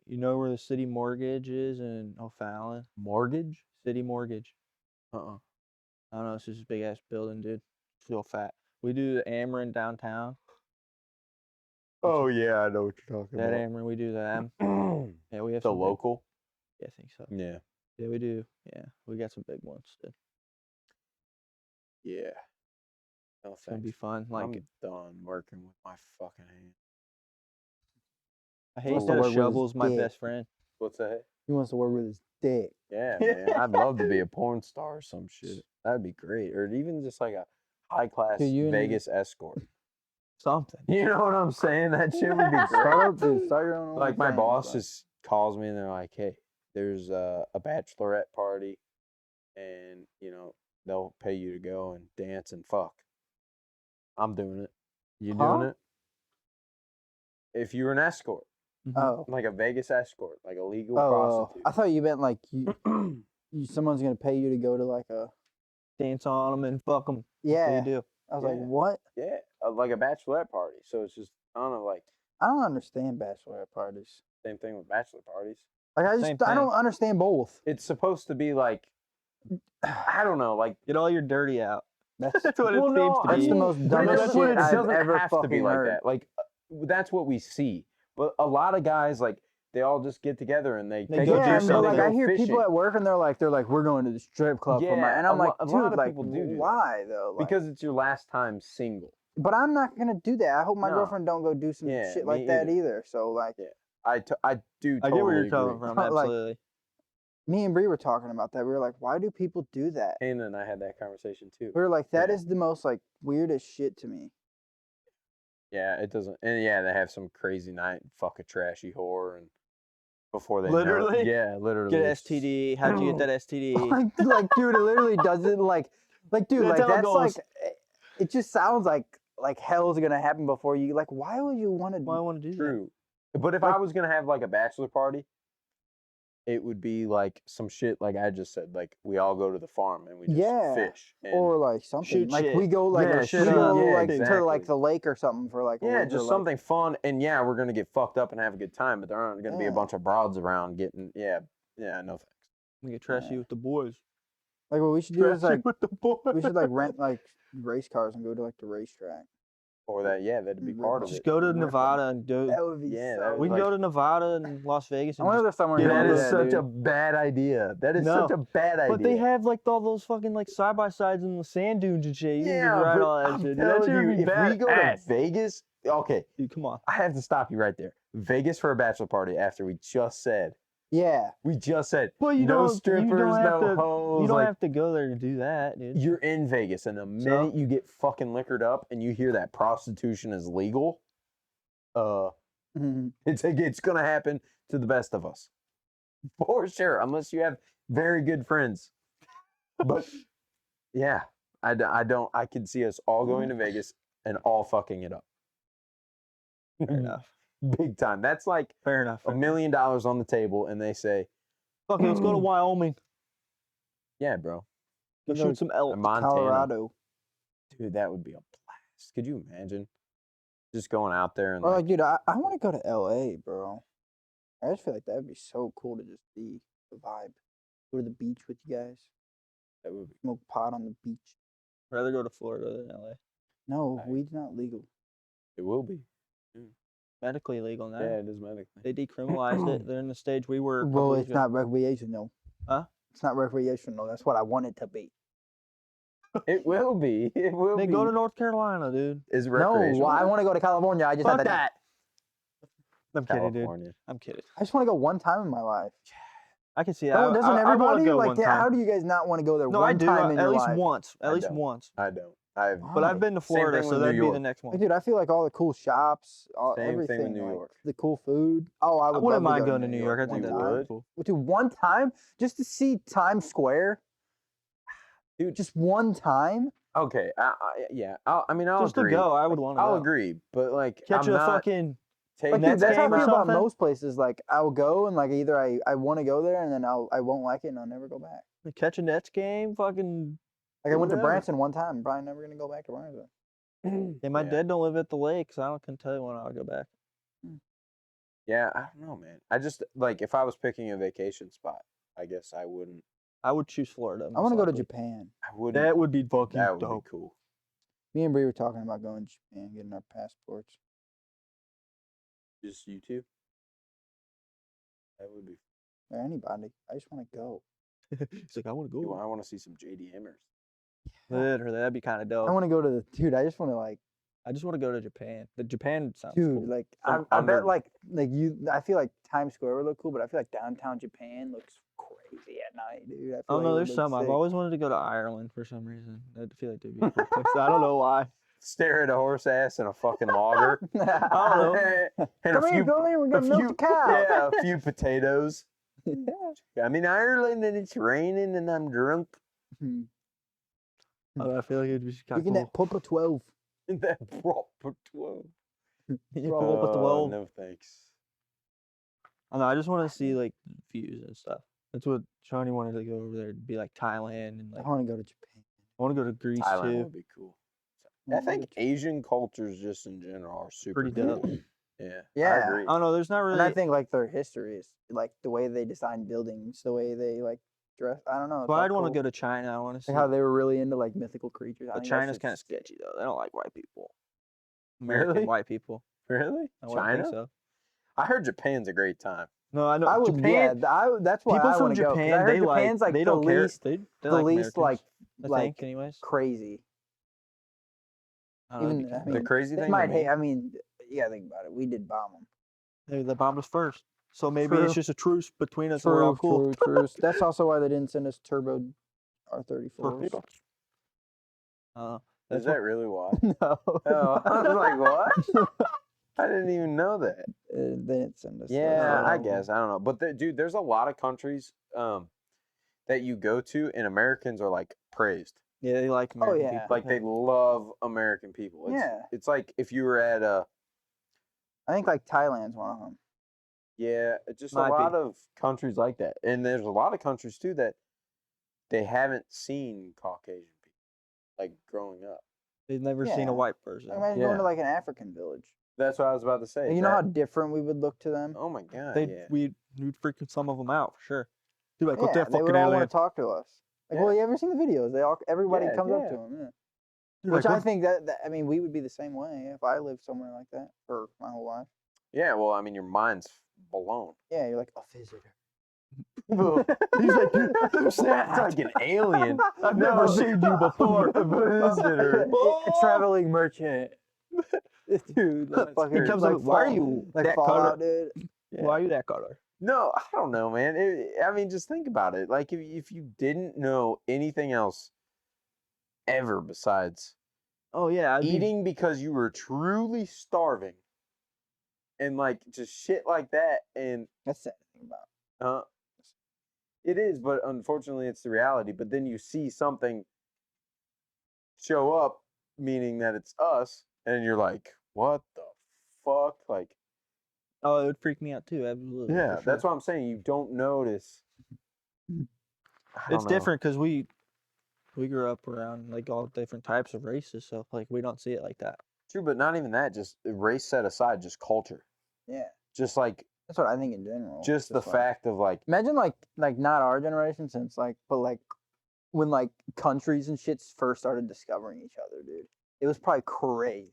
Speaker 4: You know where the city mortgage is in O'Fallon?
Speaker 2: mortgage.
Speaker 4: City mortgage.
Speaker 2: Uh.
Speaker 4: I don't know. It's just a big ass building, dude. It's real fat. We do the Ameren downtown.
Speaker 2: Oh yeah, I know what you're talking
Speaker 4: That Ameren, we do that.
Speaker 2: about.
Speaker 4: Yeah, we have
Speaker 2: The
Speaker 4: some big-
Speaker 2: local.
Speaker 4: Yeah, I think so.
Speaker 2: Yeah.
Speaker 4: Yeah, we do. Yeah, we got some big ones. Dude.
Speaker 2: Yeah. No
Speaker 4: It's gonna be
Speaker 2: thanks.
Speaker 4: fun. Like
Speaker 2: I'm done working with my fucking hand.
Speaker 4: I
Speaker 1: He
Speaker 4: hate
Speaker 1: wants to
Speaker 4: that a
Speaker 1: work with his
Speaker 4: shovel's my
Speaker 1: dick.
Speaker 4: best friend.
Speaker 2: What's that?
Speaker 1: He wants to work with his dick.
Speaker 2: Yeah, man. I'd love to be a porn star or some shit. That'd be great. Or even just like a high class
Speaker 1: Dude, you and your-
Speaker 2: Vegas escort.
Speaker 4: Something.
Speaker 2: You know what I'm saying? That shit would be great.
Speaker 1: Start up, dude. Start your own.
Speaker 2: Like my
Speaker 1: OnlyFans,
Speaker 2: boss
Speaker 1: bro.
Speaker 2: just calls me and they're like, "Hey, there's a bachelorette party, and they'll pay you to go and dance and fuck." I'm doing it. You doing
Speaker 1: Huh?
Speaker 2: it? If you were an escort,
Speaker 1: Oh.
Speaker 2: like a Vegas escort, like a legal
Speaker 1: Oh,
Speaker 2: prostitute.
Speaker 1: I thought you meant like someone's gonna pay you to go to like a.
Speaker 4: Dance on them and fuck them.
Speaker 1: Yeah.
Speaker 4: You do.
Speaker 1: I was like,
Speaker 2: Yeah.
Speaker 1: what?
Speaker 2: Yeah, like a bachelorette party. So it's just I don't know, like
Speaker 1: I don't understand bachelorette parties.
Speaker 2: same thing with bachelor parties.
Speaker 1: Like I
Speaker 4: Same
Speaker 1: don't
Speaker 4: thing.
Speaker 1: understand both.
Speaker 2: It's supposed to be like I don't know, like
Speaker 4: Get all your dirty out.
Speaker 1: That's
Speaker 4: That's what
Speaker 2: well,
Speaker 4: it
Speaker 2: no,
Speaker 4: seems to
Speaker 2: I
Speaker 4: be.
Speaker 1: That's the
Speaker 2: mean,
Speaker 1: most
Speaker 2: but
Speaker 1: dumbest
Speaker 2: that's what
Speaker 1: shit
Speaker 2: it
Speaker 1: I've
Speaker 2: doesn't
Speaker 1: ever
Speaker 2: have to be
Speaker 1: fucking
Speaker 2: like
Speaker 1: heard.
Speaker 2: that. Like that's what we see. But a lot of guys like they all just get together and they
Speaker 4: They
Speaker 2: take
Speaker 4: go
Speaker 2: a
Speaker 4: do
Speaker 1: Yeah,
Speaker 2: trip
Speaker 1: but
Speaker 2: and
Speaker 1: like
Speaker 2: they
Speaker 1: I
Speaker 2: go
Speaker 1: hear
Speaker 2: fishing.
Speaker 1: people at work and they're like we're going to the strip club for my,
Speaker 2: Yeah,
Speaker 1: and I'm
Speaker 2: a
Speaker 1: like,
Speaker 2: lot
Speaker 1: dude,
Speaker 2: of
Speaker 1: like
Speaker 2: people do that.
Speaker 1: why though? Like,
Speaker 2: Because it's your last time single.
Speaker 1: but I'm not gonna do that. I hope my
Speaker 2: No.
Speaker 1: girlfriend don't go do some
Speaker 2: Yeah,
Speaker 1: shit
Speaker 2: me
Speaker 1: like that
Speaker 2: either.
Speaker 1: either. So like,
Speaker 2: Yeah. I do
Speaker 4: I
Speaker 2: totally
Speaker 4: get where you're
Speaker 2: agree.
Speaker 4: coming from.
Speaker 1: Like-
Speaker 4: Absolutely.
Speaker 1: me and Bree were talking about that. We were like, why do people do that?
Speaker 2: Hannah and I had that conversation too.
Speaker 1: We were like, that
Speaker 2: Yeah.
Speaker 1: is the most like weirdest shit to me.
Speaker 2: Yeah, it doesn't. And yeah, they have some crazy night, fuck a trashy whore, and before they know
Speaker 4: Literally?
Speaker 2: it, yeah, literally
Speaker 4: Get an
Speaker 2: it's-
Speaker 4: STD. How'd you get that STD?
Speaker 1: like, dude, it literally doesn't like, dude,
Speaker 4: That's
Speaker 1: like
Speaker 4: how it
Speaker 1: that's
Speaker 4: goes.
Speaker 1: like, it just sounds like hell's gonna happen before you. Like, why would you want
Speaker 4: Why I
Speaker 1: to?
Speaker 4: want to do that?
Speaker 2: True. But if I was gonna have like a bachelor party, it would be like some shit like I just said. Like we all go to the farm and we just
Speaker 1: Yeah,
Speaker 2: fish. And
Speaker 1: Or like something
Speaker 4: Shoot
Speaker 1: like
Speaker 4: shit.
Speaker 1: we go like
Speaker 2: Yeah,
Speaker 1: we
Speaker 2: shoot
Speaker 1: go
Speaker 2: up. Yeah,
Speaker 1: like to like
Speaker 2: exactly.
Speaker 1: the lake or something for like a
Speaker 2: yeah,
Speaker 1: week or,
Speaker 2: just
Speaker 1: like-
Speaker 2: something fun. And yeah, we're gonna get fucked up and have a good time, but there aren't gonna be a
Speaker 1: Yeah.
Speaker 2: bunch of broads around getting no thanks.
Speaker 4: We get trashy
Speaker 1: Yeah.
Speaker 4: with the boys.
Speaker 1: Like what we should do is
Speaker 4: Trashy
Speaker 1: like
Speaker 4: with the boys.
Speaker 1: we should like rent like race cars and go to like the racetrack.
Speaker 2: Or that'd be
Speaker 1: Rip
Speaker 2: part of
Speaker 1: off.
Speaker 4: Just
Speaker 2: it.
Speaker 4: go to
Speaker 1: Rip 'em.
Speaker 4: Nevada and do.
Speaker 1: That would be
Speaker 2: Yeah,
Speaker 1: so.
Speaker 2: that would
Speaker 4: We can
Speaker 2: like-
Speaker 4: go to Nevada and Las Vegas
Speaker 1: I
Speaker 4: and
Speaker 1: wonder if
Speaker 4: just.
Speaker 1: there's somewhere
Speaker 4: Yeah,
Speaker 1: you
Speaker 2: That
Speaker 1: do
Speaker 2: is
Speaker 1: that,
Speaker 2: such
Speaker 1: dude.
Speaker 2: a bad idea. That is
Speaker 4: No,
Speaker 2: such a bad idea.
Speaker 4: But they have like all those fucking like side by sides and the sand dunes and shit. You can just ride
Speaker 2: but
Speaker 4: all that
Speaker 2: I'm
Speaker 4: shit. Dude, that
Speaker 2: telling
Speaker 4: shit would
Speaker 2: you,
Speaker 4: be
Speaker 2: if we go to
Speaker 4: badass.
Speaker 2: Vegas, okay,
Speaker 4: Dude, come on.
Speaker 2: I have to stop you right there. Vegas for a bachelor party after we just said
Speaker 1: Yeah,
Speaker 4: Well, you
Speaker 2: no
Speaker 4: don't.
Speaker 2: strippers,
Speaker 4: you don't have
Speaker 2: no
Speaker 4: to,
Speaker 2: hoes.
Speaker 4: You don't
Speaker 2: like,
Speaker 4: have to go there to do that, dude.
Speaker 2: you're in Vegas, and the minute you get fucking liquored up and you hear that prostitution is legal,
Speaker 1: Mhm.
Speaker 2: it's gonna happen to the best of us, for sure. Unless you have very good friends, but yeah, I don't. I could see us all going to Vegas and all fucking it up.
Speaker 4: Fair enough.
Speaker 2: Big time. That's like
Speaker 4: Fair enough.
Speaker 2: $1 million on the table, and they say,
Speaker 4: Fuck it, let's go to Wyoming.
Speaker 2: "Yeah, bro,
Speaker 4: Go
Speaker 1: Go
Speaker 4: shoot
Speaker 1: to
Speaker 4: some elk.
Speaker 2: Montana,
Speaker 1: Colorado.
Speaker 2: dude, that would be a blast." Could you imagine just going out there and
Speaker 1: Or
Speaker 2: like,
Speaker 1: like, dude, I want to go to LA, bro. I just feel like that would be so cool to just be the vibe. Go to the beach with you guys.
Speaker 2: that would be
Speaker 1: Smoke pot on the beach.
Speaker 4: Rather go to Florida than LA.
Speaker 1: No,
Speaker 2: Right.
Speaker 1: weed's not legal.
Speaker 2: it will be.
Speaker 4: Medically legal now.
Speaker 2: Yeah, it is medically.
Speaker 4: They decriminalized it. They're in the stage we were. a couple
Speaker 1: Well,
Speaker 4: years
Speaker 1: it's
Speaker 4: ago.
Speaker 1: not recreational.
Speaker 4: Huh?
Speaker 1: It's not recreational. That's what I want it to be.
Speaker 2: It will be. It will
Speaker 4: Then
Speaker 2: be.
Speaker 4: go to North Carolina, dude.
Speaker 2: Is
Speaker 1: No,
Speaker 2: recreational.
Speaker 1: I want to go to California. I just
Speaker 4: Fuck
Speaker 1: had
Speaker 4: that. I'm kidding, dude.
Speaker 2: California.
Speaker 4: I'm kidding.
Speaker 1: I just want to go one time in my life.
Speaker 4: I can see that.
Speaker 1: Doesn't
Speaker 4: I wanna
Speaker 1: everybody
Speaker 4: go
Speaker 1: like
Speaker 4: one
Speaker 1: that?
Speaker 4: time.
Speaker 1: How do you guys not want to go there
Speaker 4: No,
Speaker 1: one
Speaker 4: I do.
Speaker 1: time in
Speaker 4: At
Speaker 1: your
Speaker 4: least
Speaker 1: life?
Speaker 4: once. At
Speaker 2: I
Speaker 4: least
Speaker 2: don't.
Speaker 4: once.
Speaker 2: I don't. I've
Speaker 1: Wow.
Speaker 4: But
Speaker 1: Oh.
Speaker 4: I've been to
Speaker 2: Same
Speaker 4: Florida,
Speaker 2: thing
Speaker 4: so
Speaker 2: with
Speaker 4: that'd
Speaker 2: New
Speaker 4: be the
Speaker 2: York.
Speaker 4: next one.
Speaker 1: Like, dude, I feel like all the cool shops,
Speaker 2: Same thing with
Speaker 1: everything,
Speaker 2: New
Speaker 1: like,
Speaker 2: York.
Speaker 1: the cool food. Oh, I
Speaker 4: I
Speaker 1: would
Speaker 4: wouldn't
Speaker 1: love
Speaker 4: mind
Speaker 1: to go
Speaker 4: going to New York. I
Speaker 1: one
Speaker 4: think that'd
Speaker 2: You
Speaker 4: be
Speaker 1: time.
Speaker 2: would?
Speaker 4: cool.
Speaker 1: Dude, one time just to see Times Square.
Speaker 2: Dude,
Speaker 1: Just one time.
Speaker 2: okay. Yeah. I'll
Speaker 4: Just
Speaker 2: agree.
Speaker 4: to go, I would want to go.
Speaker 2: I'll agree, but like,
Speaker 4: Catch
Speaker 2: I'm
Speaker 4: a
Speaker 2: not
Speaker 4: fucking.
Speaker 2: taking
Speaker 1: Like,
Speaker 4: Nets
Speaker 1: dude, that's how I
Speaker 4: game or
Speaker 1: feel about
Speaker 4: something?
Speaker 1: most places. Like, I'll go and like either I want to go there and then I won't like it and I'll never go back.
Speaker 4: Catch a Nets game, fucking.
Speaker 1: Like I went to
Speaker 4: Whatever.
Speaker 1: Branson one time. I'm probably never gonna go back to Branson.
Speaker 4: Yeah, my
Speaker 2: Yeah.
Speaker 4: dad don't live at the lake, so I can tell you when I'll go back.
Speaker 2: Yeah, I don't know, man. I just like if I was picking a vacation spot, I guess I wouldn't.
Speaker 4: I would choose Florida.
Speaker 1: I want to go to
Speaker 4: most likely.
Speaker 1: Japan.
Speaker 2: I wouldn't.
Speaker 4: That would be fucking
Speaker 2: that would
Speaker 4: dope.
Speaker 2: be cool.
Speaker 1: Me and Bree were talking about going to Japan, getting our passports.
Speaker 2: Just you two. That would be.
Speaker 1: Or anybody. I just want to go.
Speaker 4: He's like, I want to go.
Speaker 2: I want to see some JD Hammers.
Speaker 4: Literally, that'd be kind of dope.
Speaker 1: I want to go to the dude. I just want to like,
Speaker 4: I just want to go to Japan. The Japan sounds
Speaker 1: dude,
Speaker 4: cool.
Speaker 1: like
Speaker 2: Some
Speaker 1: I
Speaker 2: under-
Speaker 1: bet like you. I feel like Times Square would look cool, but I feel like downtown Japan looks crazy at night, dude. I feel
Speaker 4: Oh
Speaker 1: like it
Speaker 4: no,
Speaker 1: would
Speaker 4: there's
Speaker 1: look
Speaker 4: some. I've
Speaker 1: sick.
Speaker 4: always wanted to go to Ireland for some reason. I feel like that'd be a cool place. I don't know why.
Speaker 2: Stare at a horse ass and a fucking logger.
Speaker 4: I don't know.
Speaker 2: and
Speaker 1: Come
Speaker 2: a
Speaker 1: here,
Speaker 2: few,
Speaker 1: go in. We're gonna milk the cow.
Speaker 2: yeah, a few potatoes. I'm in Ireland and it's raining and I'm drunk.
Speaker 4: I feel like it'd be kind
Speaker 1: Speaking
Speaker 4: of
Speaker 1: that Papa 12.
Speaker 2: That proper 12.
Speaker 4: You pull up at the well.
Speaker 2: No thanks.
Speaker 4: I don't know. I just want to see like views and stuff. That's what Shawnee wanted to go over there. To be like Thailand and like
Speaker 1: I want to go to Japan.
Speaker 4: I want to go to Greece
Speaker 2: Thailand
Speaker 4: too.
Speaker 2: would be cool. I think Asian cultures just in general are super
Speaker 4: Pretty
Speaker 2: cool.
Speaker 4: dope.
Speaker 2: Yeah.
Speaker 1: Yeah.
Speaker 2: I agree.
Speaker 4: I don't know. There's not really.
Speaker 1: And I think like their history is like the way they design buildings, the way they like dress. I don't know. it's,
Speaker 4: Well,
Speaker 1: like,
Speaker 4: I'd want to
Speaker 1: cool.
Speaker 4: go to China. I want to see.
Speaker 1: Like how they were really into like mythical creatures. I
Speaker 4: But
Speaker 1: think that
Speaker 4: China's
Speaker 1: shit's
Speaker 4: kind of
Speaker 1: sick.
Speaker 4: sketchy though. They don't like white people. American
Speaker 2: Really?
Speaker 4: white people.
Speaker 2: Really?
Speaker 4: I wouldn't think
Speaker 2: China?
Speaker 4: so.
Speaker 2: I heard Japan's a great time.
Speaker 4: No, I know.
Speaker 1: I would,
Speaker 4: Japan.
Speaker 1: that's why
Speaker 4: People
Speaker 1: I
Speaker 4: from
Speaker 1: want to go. 'cause I
Speaker 4: Japan,
Speaker 1: heard
Speaker 4: they
Speaker 1: Japan's like
Speaker 4: they
Speaker 1: the
Speaker 4: don't care.
Speaker 1: least,
Speaker 4: They
Speaker 1: the
Speaker 4: like
Speaker 1: least
Speaker 4: Americans,
Speaker 1: like
Speaker 4: I think, anyways.
Speaker 1: crazy.
Speaker 4: I don't know,
Speaker 1: Even
Speaker 4: it'd be
Speaker 1: I
Speaker 4: kinda
Speaker 1: mean,
Speaker 2: The crazy
Speaker 1: they
Speaker 2: thing
Speaker 1: might
Speaker 2: to
Speaker 1: hate.
Speaker 2: me-
Speaker 1: I mean, you gotta think about it. We did bomb them.
Speaker 4: They bombed us first, so maybe
Speaker 1: True.
Speaker 4: it's just a truce between us. And we're all cool.
Speaker 1: True. That's also why they didn't send us turbo R34s.
Speaker 4: Torpedoes.
Speaker 2: Is
Speaker 4: That's
Speaker 2: that
Speaker 4: what,
Speaker 2: really why?
Speaker 1: No.
Speaker 2: Oh, I was like, what? I didn't even know that.
Speaker 1: They didn't send us. those.
Speaker 2: Yeah, I
Speaker 1: Um,
Speaker 2: guess. I don't know. But dude, there's a lot of countries that you go to and Americans are like praised.
Speaker 4: yeah, they like American
Speaker 1: yeah.
Speaker 4: people.
Speaker 2: Like they love American people. It's,
Speaker 1: Yeah.
Speaker 2: It's like if you were at
Speaker 1: I think like Thailand's one of them.
Speaker 2: yeah, just
Speaker 4: Might
Speaker 2: a
Speaker 4: be.
Speaker 2: lot of countries like that. And there's a lot of countries too that they haven't seen Caucasian people like growing up.
Speaker 4: They've never seen
Speaker 1: Yeah.
Speaker 4: a white person.
Speaker 1: Imagine going
Speaker 2: Yeah.
Speaker 1: to like an African village.
Speaker 2: That's what I was about to say.
Speaker 1: You know how
Speaker 2: that-
Speaker 1: different we would look to them.
Speaker 2: Oh my god.
Speaker 4: They
Speaker 2: yeah.
Speaker 4: we'd freaking some of them out for sure. Dude, like, what
Speaker 1: Yeah,
Speaker 4: that
Speaker 1: they
Speaker 4: fucking
Speaker 1: would all
Speaker 4: alien?
Speaker 1: want to talk to us. Like,
Speaker 2: Yeah.
Speaker 1: well, you ever seen the videos? Everybody
Speaker 2: Yeah,
Speaker 1: comes up
Speaker 2: yeah.
Speaker 1: to them. Yeah.
Speaker 4: Dude,
Speaker 1: Which
Speaker 4: like,
Speaker 1: I
Speaker 4: what-
Speaker 1: think that I mean, we would be the same way if I lived somewhere like that for my whole life.
Speaker 2: Yeah, well, I mean your mind's blown.
Speaker 1: Yeah, you're like a visitor.
Speaker 4: He's like, dude, who's
Speaker 2: It's
Speaker 4: that?
Speaker 2: like an alien.
Speaker 4: I've never seen you before.
Speaker 2: A visitor.
Speaker 1: A traveling merchant. Dude, like
Speaker 2: He
Speaker 1: fucking,
Speaker 4: comes
Speaker 1: like
Speaker 4: up, why are
Speaker 1: Fall-
Speaker 4: you
Speaker 1: like
Speaker 4: that
Speaker 1: Fallout,
Speaker 4: color?
Speaker 1: dude?
Speaker 4: Why are you that color?
Speaker 2: No, I don't know, man. I mean, just think about it. Like, if you didn't know anything else ever besides
Speaker 4: Oh yeah, I'd be-
Speaker 2: eating because you were truly starving, and like just shit like that, and
Speaker 1: That's sad to think about.
Speaker 2: it is, but unfortunately, it's the reality. But then you see something show up, meaning that it's us, and you're like, what the fuck? Like,
Speaker 4: Oh, it would freak me out too. Absolutely.
Speaker 2: yeah,
Speaker 4: for
Speaker 2: that's
Speaker 4: sure.
Speaker 2: what I'm saying. You don't notice. I don't
Speaker 4: It's
Speaker 2: know.
Speaker 4: different because we grew up around like all different types of races, so like we don't see it like that.
Speaker 2: True, but not even that. Just race set aside, just culture.
Speaker 1: Yeah,
Speaker 2: Just like,
Speaker 1: that's what I think in general.
Speaker 2: just the
Speaker 1: like-
Speaker 2: fact of like,
Speaker 1: Imagine like not our generation since like, but like when like countries and shit first started discovering each other, dude. It was probably crazy.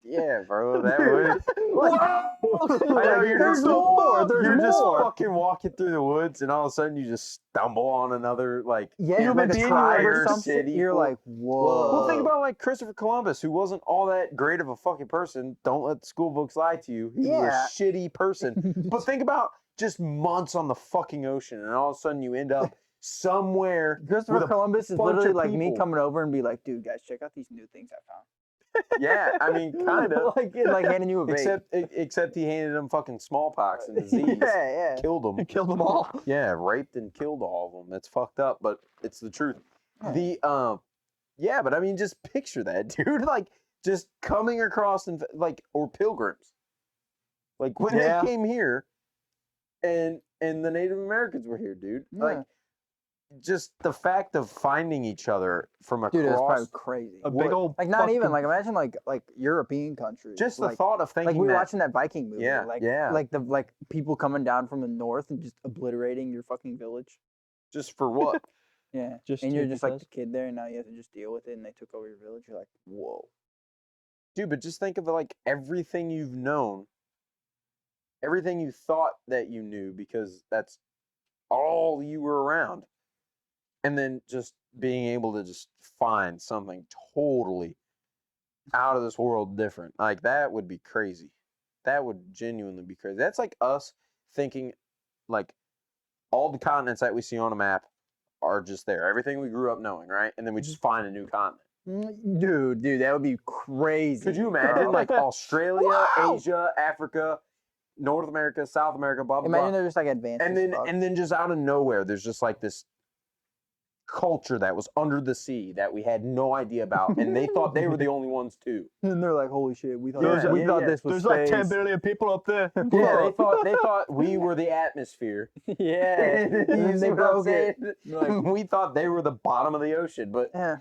Speaker 2: yeah, bro, that would. I know
Speaker 1: Like,
Speaker 2: you're
Speaker 1: there's
Speaker 2: just
Speaker 1: more. There's
Speaker 2: you're just
Speaker 1: more.
Speaker 2: fucking walking through the woods, and all of a sudden you just stumble on another like
Speaker 1: Yeah,
Speaker 2: human
Speaker 1: like a
Speaker 2: being
Speaker 1: tribe or
Speaker 2: or
Speaker 1: something.
Speaker 2: city.
Speaker 1: You're
Speaker 2: full-
Speaker 1: like, whoa.
Speaker 2: Well, think about like Christopher Columbus, who wasn't all that great of a fucking person. Don't let the school books lie to you. He was
Speaker 1: Yeah.
Speaker 2: a shitty person. But think about just months on the fucking ocean, and all of a sudden you end up somewhere.
Speaker 1: Christopher
Speaker 2: with a
Speaker 1: Columbus is
Speaker 2: bunch
Speaker 1: literally
Speaker 2: of
Speaker 1: like me
Speaker 2: people.
Speaker 1: coming over and be like, dude, guys, check out these new things I found.
Speaker 2: Yeah, I mean, kind of.
Speaker 1: like handing you a bait.
Speaker 2: Except he handed him fucking smallpox and disease.
Speaker 1: yeah.
Speaker 2: Killed him.
Speaker 4: Killed them all.
Speaker 2: Yeah, raped and killed all of them. That's fucked up, but it's the truth.
Speaker 1: Yeah.
Speaker 2: Yeah, but I mean, just picture that, dude. Like, just coming across and like, or pilgrims. Like when
Speaker 4: Yeah.
Speaker 2: they came here, and the Native Americans were here, dude. Like,
Speaker 1: Yeah.
Speaker 2: just the fact of finding each other from
Speaker 1: Dude, it was
Speaker 2: across.
Speaker 1: probably crazy.
Speaker 4: A big
Speaker 2: What-
Speaker 4: old
Speaker 1: Like not even
Speaker 4: fucking-
Speaker 1: like imagine like European countries.
Speaker 2: Just the
Speaker 1: like,
Speaker 2: thought of thinking
Speaker 1: like we were
Speaker 2: that.
Speaker 1: watching that Viking movie.
Speaker 2: Yeah,
Speaker 1: Like
Speaker 2: yeah.
Speaker 1: like people coming down from the north and just obliterating your fucking village.
Speaker 2: Just for what?
Speaker 1: Yeah.
Speaker 4: Just
Speaker 1: and you're
Speaker 4: to
Speaker 1: just like
Speaker 4: because-
Speaker 1: the kid there and now you have to just deal with it and they took over your village. You're like, whoa.
Speaker 2: Dude, but just think of like everything you've known, everything you thought that you knew, because that's all you were around. and then just being able to just find something totally out of this world different. Like that would be crazy. That would genuinely be crazy. That's like us thinking like all the continents that we see on a map are just there. Everything we grew up knowing, right? And then we just find a new continent.
Speaker 1: Dude, that would be crazy.
Speaker 2: Could you imagine
Speaker 1: bro.
Speaker 2: like Australia,
Speaker 1: Wow.
Speaker 2: Asia, Africa, North America, South America, blah blah
Speaker 1: Imagine
Speaker 2: blah.
Speaker 1: they're just like advanced.
Speaker 2: And then just out of nowhere, there's just like this culture that was under the sea that we had no idea about, and they thought they were the only ones too.
Speaker 1: And they're like, holy shit, we thought,
Speaker 2: Yeah,
Speaker 1: we
Speaker 2: yeah,
Speaker 1: thought
Speaker 2: yeah.
Speaker 1: this was
Speaker 3: There's like 10
Speaker 1: space.
Speaker 3: billion people up there.
Speaker 2: Yeah, they thought we were the atmosphere.
Speaker 1: Yeah.
Speaker 2: You
Speaker 1: And then
Speaker 2: see
Speaker 1: they
Speaker 2: what I'm
Speaker 1: broke it.
Speaker 2: saying?
Speaker 1: Like,
Speaker 2: We thought they were the bottom of the ocean, but
Speaker 1: yeah.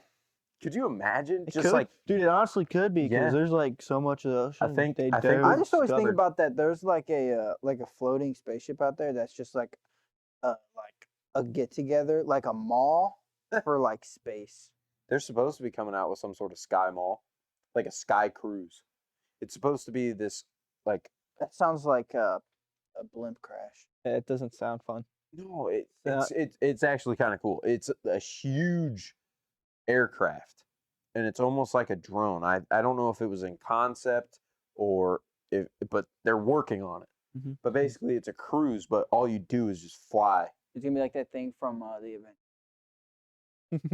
Speaker 2: could you imagine?
Speaker 4: It
Speaker 2: Just
Speaker 4: could,
Speaker 2: like
Speaker 4: dude, it honestly could be because
Speaker 2: Yeah.
Speaker 4: there's like so much of the ocean.
Speaker 2: think-
Speaker 4: they
Speaker 2: I think-
Speaker 4: don't
Speaker 1: I just always think
Speaker 4: discover.
Speaker 1: about that. There's like a floating spaceship out there that's just like a get together, like a mall for like space.
Speaker 2: they're supposed to be coming out with some sort of sky mall, like a sky cruise. It's supposed to be this like
Speaker 1: That sounds like a blimp crash.
Speaker 4: It doesn't sound fun.
Speaker 2: no,
Speaker 4: Uh,
Speaker 2: it's actually kind of cool. It's a huge aircraft, and it's almost like a drone. I don't know if it was in concept or if, but they're working on it.
Speaker 4: Mhm.
Speaker 2: But basically, it's a cruise, but all you do is just fly.
Speaker 1: It's gonna be like that thing from the event.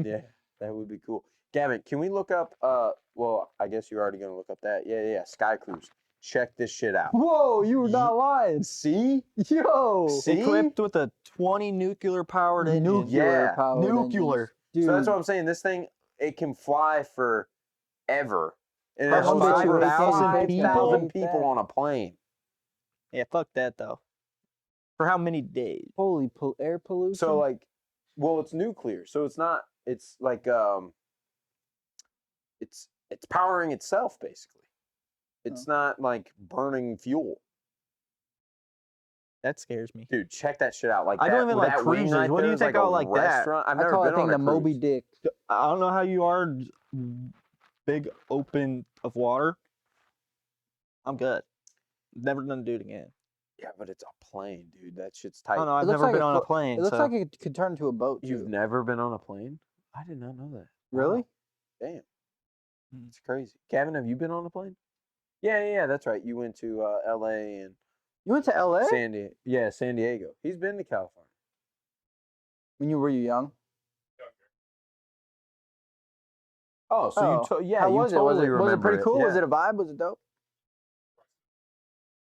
Speaker 2: Yeah, that would be cool. Gavin, can we look up? Well, I guess you're already gonna look up that. Yeah, Sky Cruise. Check this shit out.
Speaker 1: Whoa, you were not lying.
Speaker 2: See?
Speaker 1: Yo,
Speaker 2: See?
Speaker 4: Equipped with a 20 nuclear powered engine.
Speaker 2: Yeah,
Speaker 1: powered
Speaker 4: nuclear.
Speaker 1: engines.
Speaker 2: So that's
Speaker 1: Dude,
Speaker 2: what I'm saying. This thing, it can fly forever. And
Speaker 4: How
Speaker 2: it holds
Speaker 4: much
Speaker 2: over
Speaker 4: you pay?
Speaker 2: 5,000
Speaker 1: Pay
Speaker 2: people
Speaker 1: that.
Speaker 2: on a plane.
Speaker 4: Yeah, fuck that though. For how many days?
Speaker 1: holy air pollution.
Speaker 2: So like, well, it's nuclear. So it's not. It's like it's powering itself basically. It's not like burning fuel.
Speaker 4: That scares me.
Speaker 2: Dude, check that shit out. Like
Speaker 4: I don't even like
Speaker 2: that wing
Speaker 4: cruises.
Speaker 2: right
Speaker 4: What do
Speaker 2: there
Speaker 4: you
Speaker 2: is
Speaker 4: think
Speaker 2: like
Speaker 4: I'll
Speaker 2: a
Speaker 4: like that?
Speaker 2: restaurant. I've
Speaker 1: I
Speaker 2: never
Speaker 1: call
Speaker 2: been
Speaker 1: that thing
Speaker 2: on
Speaker 1: the
Speaker 2: a
Speaker 1: Moby
Speaker 2: cruise.
Speaker 1: Dick.
Speaker 4: I don't know how you are. Big open of water. I'm good. Never gonna do it again.
Speaker 2: Yeah, but it's a plane, dude. That shit's tight.
Speaker 4: I don't know. I've
Speaker 1: looks
Speaker 4: never
Speaker 1: like
Speaker 4: been
Speaker 1: a
Speaker 4: on a
Speaker 1: flo-
Speaker 4: plane.
Speaker 1: It looks
Speaker 4: so
Speaker 1: like it could turn into a boat too.
Speaker 2: You've never been on a plane? I did not know that. Wow.
Speaker 1: Really?
Speaker 2: Damn.
Speaker 4: Mm.
Speaker 2: It's crazy. Gavin, have you been on a plane? Yeah, that's right. You went to LA and
Speaker 1: You went to LA
Speaker 2: San Diego. Yeah, San Diego. He's been to California.
Speaker 1: when you were young.
Speaker 2: Oh, so
Speaker 1: Oh,
Speaker 2: you
Speaker 1: How
Speaker 2: you
Speaker 1: was it?
Speaker 2: totally
Speaker 1: Was it pretty
Speaker 2: remember
Speaker 1: cool? Was
Speaker 2: yeah.
Speaker 1: it a vibe? Was it dope?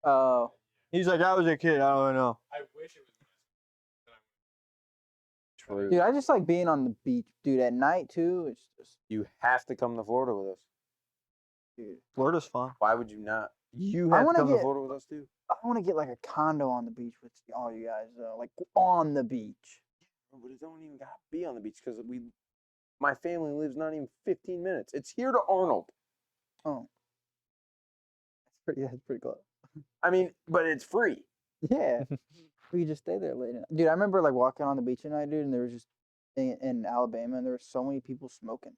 Speaker 1: Oh,
Speaker 4: he's like, I was a kid. I don't know.
Speaker 5: I wish it was
Speaker 2: True.
Speaker 1: dude, I just like being on the beach, dude. At night too. It's just,
Speaker 2: You have to come to Florida with us.
Speaker 1: dude.
Speaker 4: Florida's fun.
Speaker 2: Why would you not? You
Speaker 1: I
Speaker 2: have to
Speaker 1: wanna
Speaker 2: come to
Speaker 1: get-
Speaker 2: Florida with us too.
Speaker 1: I want to get like a condo on the beach with all you guys, like on the beach.
Speaker 2: But it don't even got to be on the beach because my family lives not even 15 minutes. It's here to Arnold.
Speaker 1: Oh, that's pretty close.
Speaker 2: I mean, but it's free.
Speaker 1: Yeah, we could just stay there late. Dude, I remember like walking on the beach at night, dude, and there was just in Alabama, and there were so many people smoking.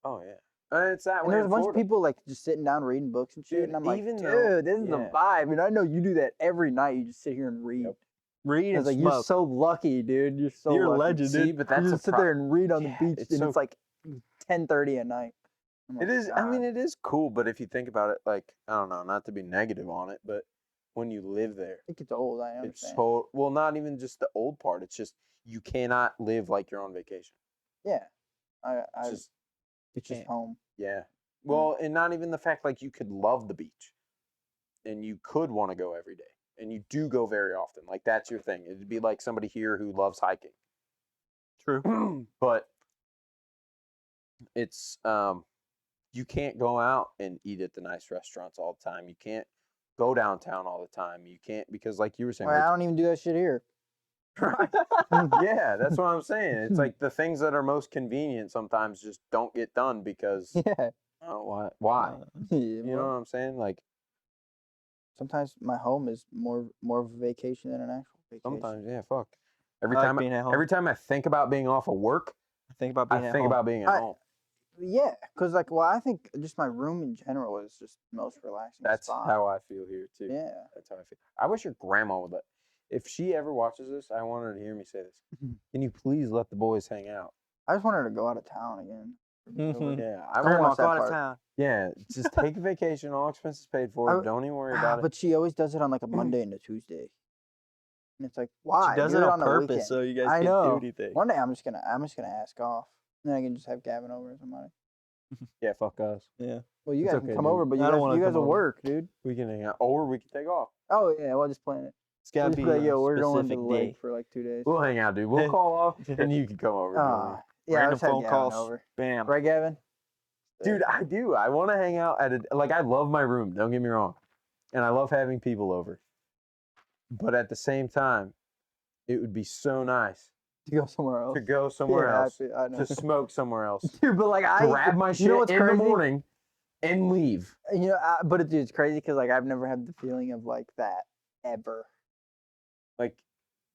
Speaker 2: Oh yeah, and it's that
Speaker 1: And
Speaker 2: way
Speaker 1: there's
Speaker 2: in
Speaker 1: a bunch
Speaker 2: Florida.
Speaker 1: of people like just sitting down reading books and shit.
Speaker 2: Dude,
Speaker 1: And I'm like,
Speaker 2: even
Speaker 1: dude,
Speaker 2: though-
Speaker 1: this is the
Speaker 2: yeah.
Speaker 1: vibe. And I know you do that every night. You just sit here and read.
Speaker 2: Yep.
Speaker 4: Read
Speaker 1: I
Speaker 4: and
Speaker 1: was like,
Speaker 4: smoke.
Speaker 1: you're so lucky, dude. You're so
Speaker 4: You're a
Speaker 1: lucky.
Speaker 4: legend,
Speaker 2: See,
Speaker 4: dude.
Speaker 2: but
Speaker 1: You
Speaker 2: that's a
Speaker 1: just sit there and read on the
Speaker 2: Yeah,
Speaker 1: beach,
Speaker 2: it's
Speaker 1: and
Speaker 2: so-
Speaker 1: it's like 10:30 at night. I'm
Speaker 2: It
Speaker 1: like,
Speaker 2: is. I mean,
Speaker 1: "God."
Speaker 2: it is cool. But if you think about it, like I don't know, not to be negative on it, but when you live there,
Speaker 1: It gets old. I
Speaker 2: it's
Speaker 1: understand.
Speaker 2: so well. Not even just the old part. It's just you cannot live like you're on vacation.
Speaker 1: Yeah,
Speaker 2: It's just
Speaker 1: it's just
Speaker 4: can't.
Speaker 1: home.
Speaker 2: yeah. Well, and not even the fact like you could love the beach, and you could want to go every day, and you do go very often. Like that's your thing. It'd be like somebody here who loves hiking.
Speaker 4: True.
Speaker 2: But it's you can't go out and eat at the nice restaurants all the time. You can't go downtown all the time. You can't because like you were saying,
Speaker 1: Well, I
Speaker 2: like,
Speaker 1: don't even do that shit here.
Speaker 2: yeah, that's what I'm saying. It's like the things that are most convenient sometimes just don't get done because
Speaker 1: Yeah.
Speaker 2: oh, why? You know what
Speaker 1: Well,
Speaker 2: I'm saying? Like
Speaker 1: sometimes my home is more of a vacation than an actual vacation.
Speaker 2: sometimes, yeah, fuck. Every
Speaker 4: I like
Speaker 2: time,
Speaker 4: being at home.
Speaker 2: every time I think about being off of work,
Speaker 4: I think about
Speaker 2: I
Speaker 4: being at
Speaker 2: think
Speaker 4: home.
Speaker 2: about being at
Speaker 1: I-
Speaker 2: home.
Speaker 1: Yeah, because like, well, I think just my room in general is just the most relaxing
Speaker 2: That's
Speaker 1: spot.
Speaker 2: how I feel here too.
Speaker 1: Yeah.
Speaker 2: That's how I feel. I wish your grandma would let. if she ever watches this, I want her to hear me say this.
Speaker 1: Mhm.
Speaker 2: Can you please let the boys hang out?
Speaker 1: I just want her to go out of town again.
Speaker 4: Mhm.
Speaker 2: Yeah, I
Speaker 1: Grandma,
Speaker 2: want.
Speaker 1: go out of
Speaker 4: town.
Speaker 2: Yeah, just take a vacation, all expenses paid for. Don't even worry about it.
Speaker 1: But she always does it on like a Monday and a Tuesday. And it's like, why?
Speaker 4: She does
Speaker 1: Do
Speaker 4: it on
Speaker 1: on the
Speaker 4: purpose
Speaker 1: weekend.
Speaker 4: so you guys
Speaker 1: I
Speaker 4: can't do
Speaker 1: know.
Speaker 4: anything.
Speaker 1: One day I'm just gonna ask off. And then I can just have Gavin over or somebody.
Speaker 2: Yeah, fuck us.
Speaker 4: Yeah.
Speaker 1: Well, you
Speaker 2: It's
Speaker 1: guys
Speaker 2: okay,
Speaker 1: can come
Speaker 2: dude.
Speaker 1: over, but
Speaker 4: I don't wanna
Speaker 1: you guys
Speaker 4: come
Speaker 1: will
Speaker 4: over.
Speaker 1: work, dude.
Speaker 2: We can hang out, or we can take off.
Speaker 1: Oh yeah, well just plan it.
Speaker 4: It's gotta
Speaker 1: Just
Speaker 4: be
Speaker 1: like,
Speaker 4: a
Speaker 1: yo, we're going to
Speaker 4: specific
Speaker 1: the lake
Speaker 4: day.
Speaker 1: for like 2 days.
Speaker 2: We'll hang out, dude. We'll call off, and you can come over. Joey.
Speaker 1: Yeah, I'll
Speaker 4: Random
Speaker 1: just have
Speaker 4: phone
Speaker 1: Gavin
Speaker 4: calls.
Speaker 1: over.
Speaker 4: Bam.
Speaker 1: Right, Gavin?
Speaker 2: Dude, I do. I want to hang out at I love my room. Don't get me wrong, and I love having people over. But at the same time, it would be so nice
Speaker 1: To go somewhere else.
Speaker 2: to go somewhere
Speaker 1: Yeah,
Speaker 2: else,
Speaker 1: I know.
Speaker 2: to smoke somewhere else,
Speaker 1: Dude, but like
Speaker 2: grab my shit
Speaker 1: you know what's
Speaker 2: in
Speaker 1: crazy?
Speaker 2: the morning, and leave.
Speaker 1: You know, but dude, it's crazy because like I've never had the feeling of like that ever.
Speaker 2: Like,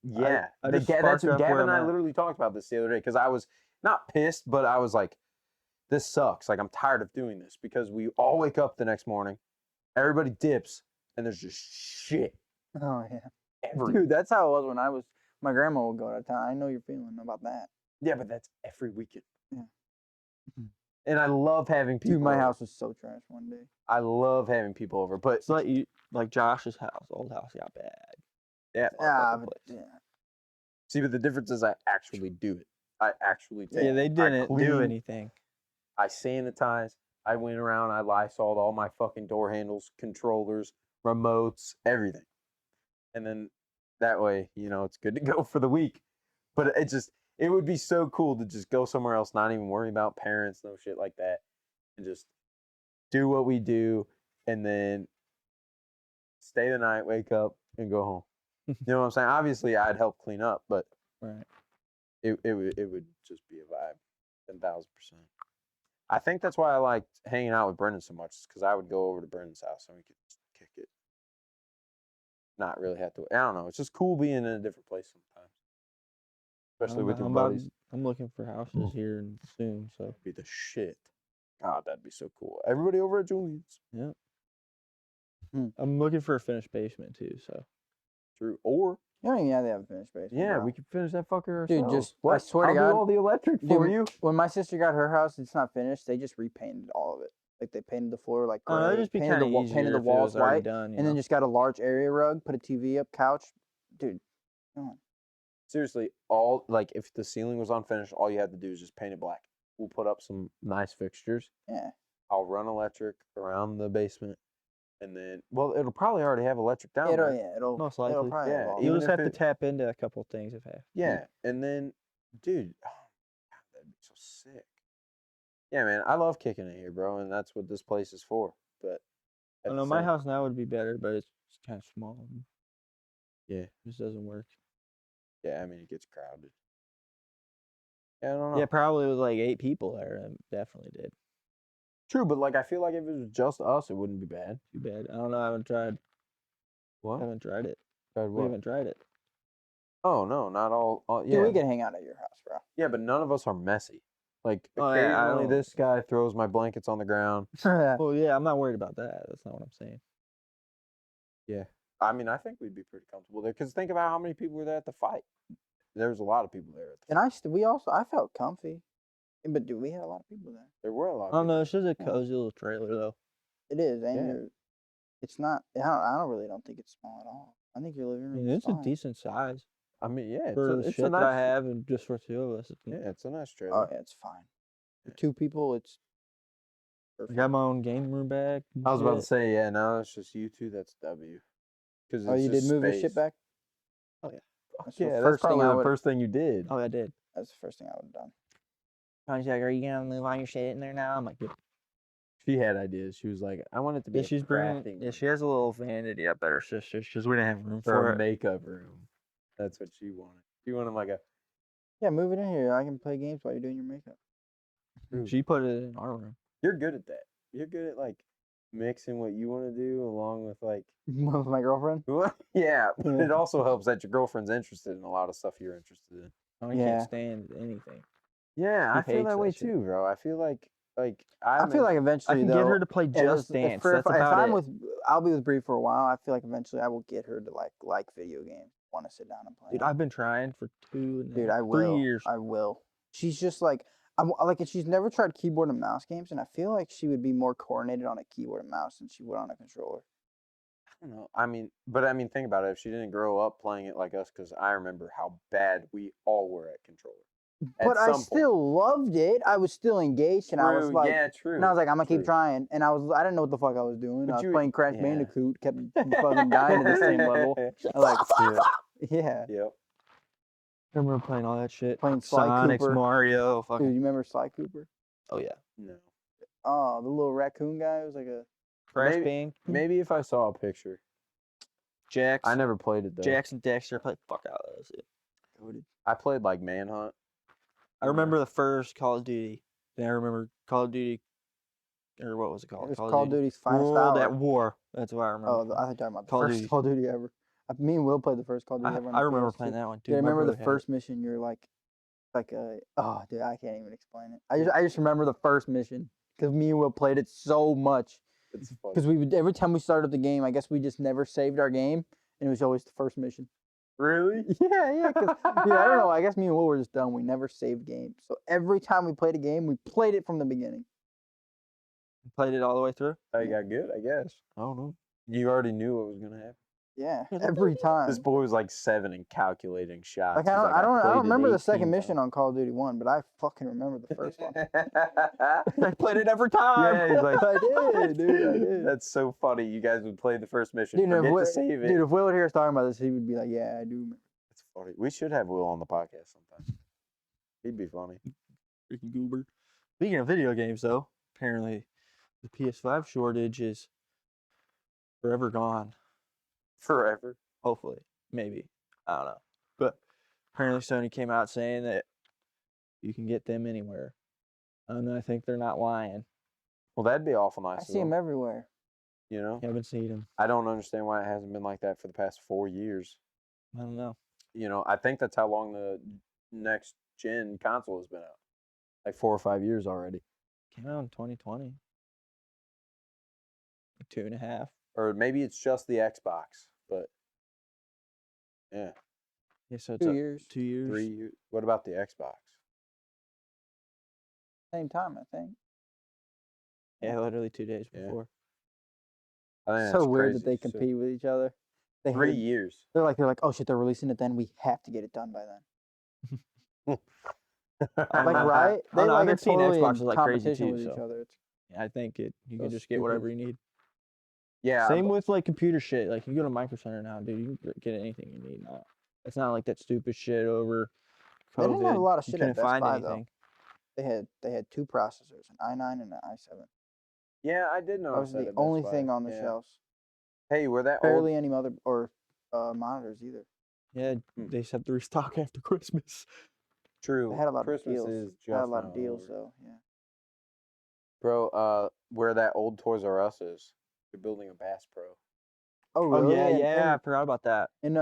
Speaker 2: yeah,
Speaker 4: I
Speaker 2: The
Speaker 4: just
Speaker 2: that's
Speaker 4: sparked
Speaker 2: what
Speaker 4: up
Speaker 2: Gavin
Speaker 4: where
Speaker 2: and I
Speaker 4: I'm at.
Speaker 2: literally talked about this the other day because I was not pissed, but I was like, this sucks. Like, I'm tired of doing this because we all wake up the next morning, everybody dips, and there's just shit
Speaker 1: Oh yeah.
Speaker 2: everywhere.
Speaker 1: Dude, that's how it was my grandma would go out of town. I know you're feeling about that.
Speaker 2: Yeah, but that's every weekend.
Speaker 1: Yeah.
Speaker 2: And I love having people.
Speaker 1: Dude, my
Speaker 2: over.
Speaker 1: house was so trash one day.
Speaker 2: I love having people over, but
Speaker 4: It's like Josh's house, old house got bad.
Speaker 2: yeah.
Speaker 1: Yeah,
Speaker 4: fucking
Speaker 1: but
Speaker 4: place.
Speaker 1: yeah.
Speaker 2: See, but the difference is I actually do it. I actually take
Speaker 4: Yeah,
Speaker 2: it.
Speaker 4: they
Speaker 2: I
Speaker 4: didn't do
Speaker 2: clean,
Speaker 4: anything.
Speaker 2: I sanitized. I went around. I Lysoled all my fucking door handles, controllers, remotes, everything. And then that way, it's good to go for the week. But it would be so cool to just go somewhere else, not even worry about parents, no shit like that, and just do what we do, and then stay the night, wake up, and go home. You know what I'm saying? Obviously, I'd help clean up, but
Speaker 4: Right.
Speaker 2: it would just be a vibe, 10,000%. I think that's why I liked hanging out with Brendan so much, because I would go over to Brendan's house and we could just kick it. Not really have to. I don't know. It's just cool being in a different place sometimes, especially with your buddies.
Speaker 4: I'm looking for houses here and soon, so
Speaker 2: Be the shit. God, that'd be so cool. Everybody over at Julian's.
Speaker 4: yeah. I'm looking for a finished basement too, so
Speaker 2: True. Or
Speaker 1: You don't even have to have a finished basement.
Speaker 2: yeah,
Speaker 1: bro.
Speaker 2: we could finish that fucker
Speaker 1: Dude,
Speaker 2: ourselves.
Speaker 1: just- I swear to
Speaker 2: I'll
Speaker 1: God,
Speaker 2: do all the electric for
Speaker 1: Dude,
Speaker 2: you.
Speaker 1: When my sister got her house, it's not finished. They just repainted all of it. Like they painted the floor like gray,
Speaker 4: that'd just be
Speaker 1: painted
Speaker 4: kind
Speaker 1: the
Speaker 4: of easier
Speaker 1: painted the
Speaker 4: if it
Speaker 1: walls
Speaker 4: was already
Speaker 1: white,
Speaker 4: done,
Speaker 1: and then just got a large area rug, put a TV up, couch. Dude, come on.
Speaker 2: Seriously, if the ceiling was unfinished, all you had to do is just paint it black. We'll put up some nice fixtures.
Speaker 1: Yeah.
Speaker 2: I'll run electric around the basement, and then it'll probably already have electric down
Speaker 1: It'll
Speaker 2: there.
Speaker 4: most
Speaker 1: it'll
Speaker 4: likely.
Speaker 1: probably
Speaker 2: Yeah,
Speaker 1: have all
Speaker 2: even
Speaker 4: You'll
Speaker 1: that.
Speaker 4: just
Speaker 2: if
Speaker 4: have to
Speaker 2: it-
Speaker 4: tap into a couple things if have.
Speaker 2: Yeah, and then, dude, God, that'd be so sick. Yeah, man, I love kicking it here, bro, and that's what this place is for. But
Speaker 4: I
Speaker 2: at
Speaker 4: know
Speaker 2: the
Speaker 4: my
Speaker 2: same-
Speaker 4: house now would be better, but it's kind of small.
Speaker 2: Yeah,
Speaker 4: It just doesn't work.
Speaker 2: yeah. I mean, it gets crowded. Yeah, I don't know.
Speaker 4: Yeah, probably with like 8 people there, it definitely did.
Speaker 2: True, but I feel like if it was just us, it wouldn't be bad.
Speaker 4: Too bad. I don't know. I haven't tried.
Speaker 2: What?
Speaker 4: Haven't tried it.
Speaker 2: Tried
Speaker 4: We
Speaker 2: what?
Speaker 4: haven't tried it.
Speaker 2: Oh no, not all. Yeah,
Speaker 1: Dude, we can hang out at your house, bro.
Speaker 2: yeah, but none of us are messy. Like
Speaker 4: Oh, yeah, I
Speaker 2: occasionally,
Speaker 4: don't-
Speaker 2: this guy throws my blankets on the ground.
Speaker 4: Well, yeah, I'm not worried about that. That's not what I'm saying.
Speaker 2: Yeah, I mean, I think we'd be pretty comfortable there. Because think about how many people were there at the fight. There was a lot of people there. At the
Speaker 1: And I felt comfy. But dude, we had a lot of people there.
Speaker 2: There were a lot.
Speaker 4: I
Speaker 2: Of
Speaker 4: don't know.
Speaker 2: people.
Speaker 4: It's just a cozy little trailer, though.
Speaker 1: It is, and
Speaker 2: Yeah.
Speaker 1: it's not. I don't think it's small at all. I think your living
Speaker 4: I
Speaker 1: room
Speaker 4: mean,
Speaker 1: is
Speaker 4: it's a
Speaker 1: fine.
Speaker 4: decent size
Speaker 2: I mean, yeah,
Speaker 4: for the
Speaker 2: it's
Speaker 4: shit
Speaker 2: a nice.
Speaker 4: that I have, and just for 2 of us.
Speaker 2: Yeah, it's a nice trailer.
Speaker 1: Oh yeah, it's fine. For 2 people, it's
Speaker 4: I
Speaker 1: perfect.
Speaker 4: got my own game room back. and
Speaker 2: I was about to
Speaker 4: shit.
Speaker 2: say, yeah, no, it's just you two. That's W. Because
Speaker 1: Oh, you did move your shit back?
Speaker 4: Oh, yeah.
Speaker 1: That's the
Speaker 2: Yeah, that's
Speaker 1: first thing
Speaker 2: probably
Speaker 1: I
Speaker 2: the
Speaker 1: would.
Speaker 2: first thing you did.
Speaker 4: Oh, I did.
Speaker 1: That's the first thing I would have done.
Speaker 4: She's like, "Are you gonna move all your shit in there now?" I'm like, "Yeah."
Speaker 2: She had ideas. She was like, I want it to be.
Speaker 4: Yeah,
Speaker 2: a
Speaker 4: she's bringing.
Speaker 2: crafting
Speaker 4: Yeah,
Speaker 2: room
Speaker 4: she has a little vanity up at her sister's because we didn't have room
Speaker 2: or
Speaker 4: for
Speaker 2: a
Speaker 4: it.
Speaker 2: makeup room. That's what she wanted. She wanted like a.
Speaker 1: Yeah, move it in here. I can play games while you're doing your makeup.
Speaker 4: She put it in our room.
Speaker 2: You're good at that. You're good at mixing what you want to do along with
Speaker 1: With my girlfriend.
Speaker 2: yeah, but
Speaker 1: Yeah.
Speaker 2: it also helps that your girlfriend's interested in a lot of stuff you're interested in.
Speaker 4: I
Speaker 1: Yeah.
Speaker 4: can't stand anything.
Speaker 2: Yeah,
Speaker 4: She
Speaker 2: I feel
Speaker 4: hates
Speaker 2: that
Speaker 4: that
Speaker 2: way
Speaker 4: shit.
Speaker 2: too, bro. I feel like
Speaker 1: I feel like
Speaker 4: I
Speaker 1: eventually
Speaker 4: can
Speaker 1: though,
Speaker 4: get her to play Just Dance. That's
Speaker 1: if
Speaker 4: about
Speaker 1: I'm
Speaker 4: it.
Speaker 1: with, I'll be with Bree for a while. I feel like eventually I will get her to like video games. want to sit down and play.
Speaker 4: Dude,
Speaker 1: on.
Speaker 4: I've been trying for
Speaker 1: Dude, I
Speaker 4: 3
Speaker 1: will.
Speaker 4: years.
Speaker 1: I will. She's just like like, and she's never tried keyboard and mouse games, and I feel like she would be more coordinated on a keyboard and mouse than she would on a controller.
Speaker 2: I don't know. I mean, think about it. If she didn't grow up playing it like us, because I remember how bad we all were at controller.
Speaker 1: But I
Speaker 2: some point.
Speaker 1: still loved it. I was still engaged, and I was
Speaker 2: True,
Speaker 1: like,
Speaker 2: yeah, true.
Speaker 1: and I was like, I'm gonna keep
Speaker 2: true.
Speaker 1: trying, and I didn't know what the fuck I was doing.
Speaker 2: But
Speaker 1: I was
Speaker 2: you-
Speaker 1: playing Crash
Speaker 2: yeah.
Speaker 1: Bandicoot, kept fucking dying to the same level. I was like, yeah.
Speaker 2: Yep.
Speaker 4: I remember playing all that shit.
Speaker 1: Playing Sly
Speaker 4: Sonic,
Speaker 1: Cooper.
Speaker 4: Mario,
Speaker 1: Dude,
Speaker 4: fucking.
Speaker 1: you remember Sly Cooper?
Speaker 4: Oh yeah.
Speaker 2: No.
Speaker 1: Oh, the little raccoon guy was like a.
Speaker 4: Crash
Speaker 2: Maybe-
Speaker 4: Bang.
Speaker 2: Maybe if I saw a picture.
Speaker 4: Jax.
Speaker 2: I never played it though.
Speaker 4: Jackson Dexter played the fuck out of that shit.
Speaker 2: I played like Manhunt.
Speaker 4: I remember the first Call of Duty. Then I remember Call of Duty, or what was it called?
Speaker 1: It was Call of Duty's finest
Speaker 4: World
Speaker 1: hour.
Speaker 4: at War. That's what I remember.
Speaker 1: Oh, I think you're talking about the
Speaker 4: Call of
Speaker 1: first
Speaker 4: Duty.
Speaker 1: Call of Duty ever. Me and Will played the first Call of Duty ever. On
Speaker 4: I
Speaker 1: the
Speaker 4: remember
Speaker 1: PS2.
Speaker 4: playing that one too.
Speaker 1: Dude, I
Speaker 4: My
Speaker 1: remember the
Speaker 4: brother had it.
Speaker 1: first mission. You're like oh, dude, I can't even explain it. I just remember the first mission because me and Will played it so much.
Speaker 2: It's funny.
Speaker 1: Because we would every time we started the game, I guess we just never saved our game, and it was always the first mission.
Speaker 2: Really?
Speaker 1: Yeah. 'Cause, I don't know. I guess me and Will were just dumb. We never saved games, so every time we played a game, we played it from the beginning.
Speaker 4: Played it all the way through.
Speaker 2: How you got good, I guess.
Speaker 4: I don't know.
Speaker 2: You already knew what was gonna happen.
Speaker 1: Yeah, every time.
Speaker 2: This boy was like 7 and calculating shots.
Speaker 1: Like
Speaker 2: He's
Speaker 1: I don't
Speaker 2: played it
Speaker 1: remember the
Speaker 2: 18
Speaker 1: second mission
Speaker 2: times.
Speaker 1: on Call of Duty 1, but I fucking remember the first one.
Speaker 4: I played it every time.
Speaker 2: Yeah, he's like,
Speaker 1: I did, dude. I did.
Speaker 2: That's so funny. You guys would play the first mission,
Speaker 1: Dude,
Speaker 2: forget to
Speaker 1: Will,
Speaker 2: save it.
Speaker 1: dude, if Will would hear us talking about this, he would be like, "Yeah, I do remember."
Speaker 2: It's funny. We should have Will on the podcast sometime. He'd be funny.
Speaker 4: Freaking goober. Speaking of video games, though, apparently the PS5 shortage is forever gone.
Speaker 2: Forever.
Speaker 4: Hopefully, maybe. I don't know. But apparently Sony came out saying that you can get them anywhere. And I think they're not lying.
Speaker 2: Well, that'd be awful nice.
Speaker 1: I
Speaker 2: of
Speaker 1: see him
Speaker 2: them,
Speaker 1: everywhere.
Speaker 2: You know,
Speaker 4: Haven't seen them.
Speaker 2: I don't understand why it hasn't been like that for the past 4 years.
Speaker 4: I don't know.
Speaker 2: You know, I think that's how long the next gen console has been out. Like 4 or 5 years already.
Speaker 4: Came out in 2020. Like 2.5.
Speaker 2: Or maybe it's just the Xbox, but yeah,
Speaker 4: Yeah, so it's
Speaker 1: 2 years,
Speaker 4: 2 years.
Speaker 2: 3 years. What about the Xbox?
Speaker 1: same time, I think.
Speaker 4: Yeah, literally 2 days
Speaker 2: Yeah.
Speaker 4: before.
Speaker 2: I think
Speaker 1: So
Speaker 2: that's
Speaker 1: weird that
Speaker 2: crazy.
Speaker 1: they compete with each other. They
Speaker 2: 3
Speaker 1: hate-
Speaker 2: years.
Speaker 1: They're like, oh shit, they're releasing it then. We have to get it done by then. Like, right?
Speaker 4: I don't know, I've
Speaker 1: like
Speaker 4: been
Speaker 1: are
Speaker 4: seeing
Speaker 1: totally in
Speaker 4: Xboxes like crazy
Speaker 1: competition
Speaker 4: too,
Speaker 1: with each
Speaker 4: so.
Speaker 1: other. It's
Speaker 4: I think you
Speaker 1: So
Speaker 4: can just get
Speaker 1: stupid.
Speaker 4: whatever you need.
Speaker 2: Yeah.
Speaker 4: Same with like computer shit. Like you go to Micro Center now, dude, you can get anything you need now. It's not like that stupid shit over
Speaker 1: They
Speaker 4: COVID.
Speaker 1: didn't have a lot of
Speaker 4: You
Speaker 1: shit at
Speaker 4: couldn't
Speaker 1: Best
Speaker 4: find
Speaker 1: Buy, though.
Speaker 4: anything.
Speaker 1: They had 2 processors, an i9 and an i7.
Speaker 2: Yeah, I did know
Speaker 1: That was the only thing on the shelves.
Speaker 2: Hey, we're that old.
Speaker 1: Barely any mother or monitors either.
Speaker 4: Yeah, they just have to restock after Christmas.
Speaker 2: True.
Speaker 1: They had a lot
Speaker 2: Christmas
Speaker 1: of deals.
Speaker 2: is just
Speaker 1: They had a lot
Speaker 2: now
Speaker 1: of deals,
Speaker 2: over.
Speaker 1: so yeah.
Speaker 2: Bro, where that old Toys R Us is, they're building a Bass Pro.
Speaker 1: Oh
Speaker 4: Oh
Speaker 1: really?
Speaker 4: yeah, I forgot about that.
Speaker 1: In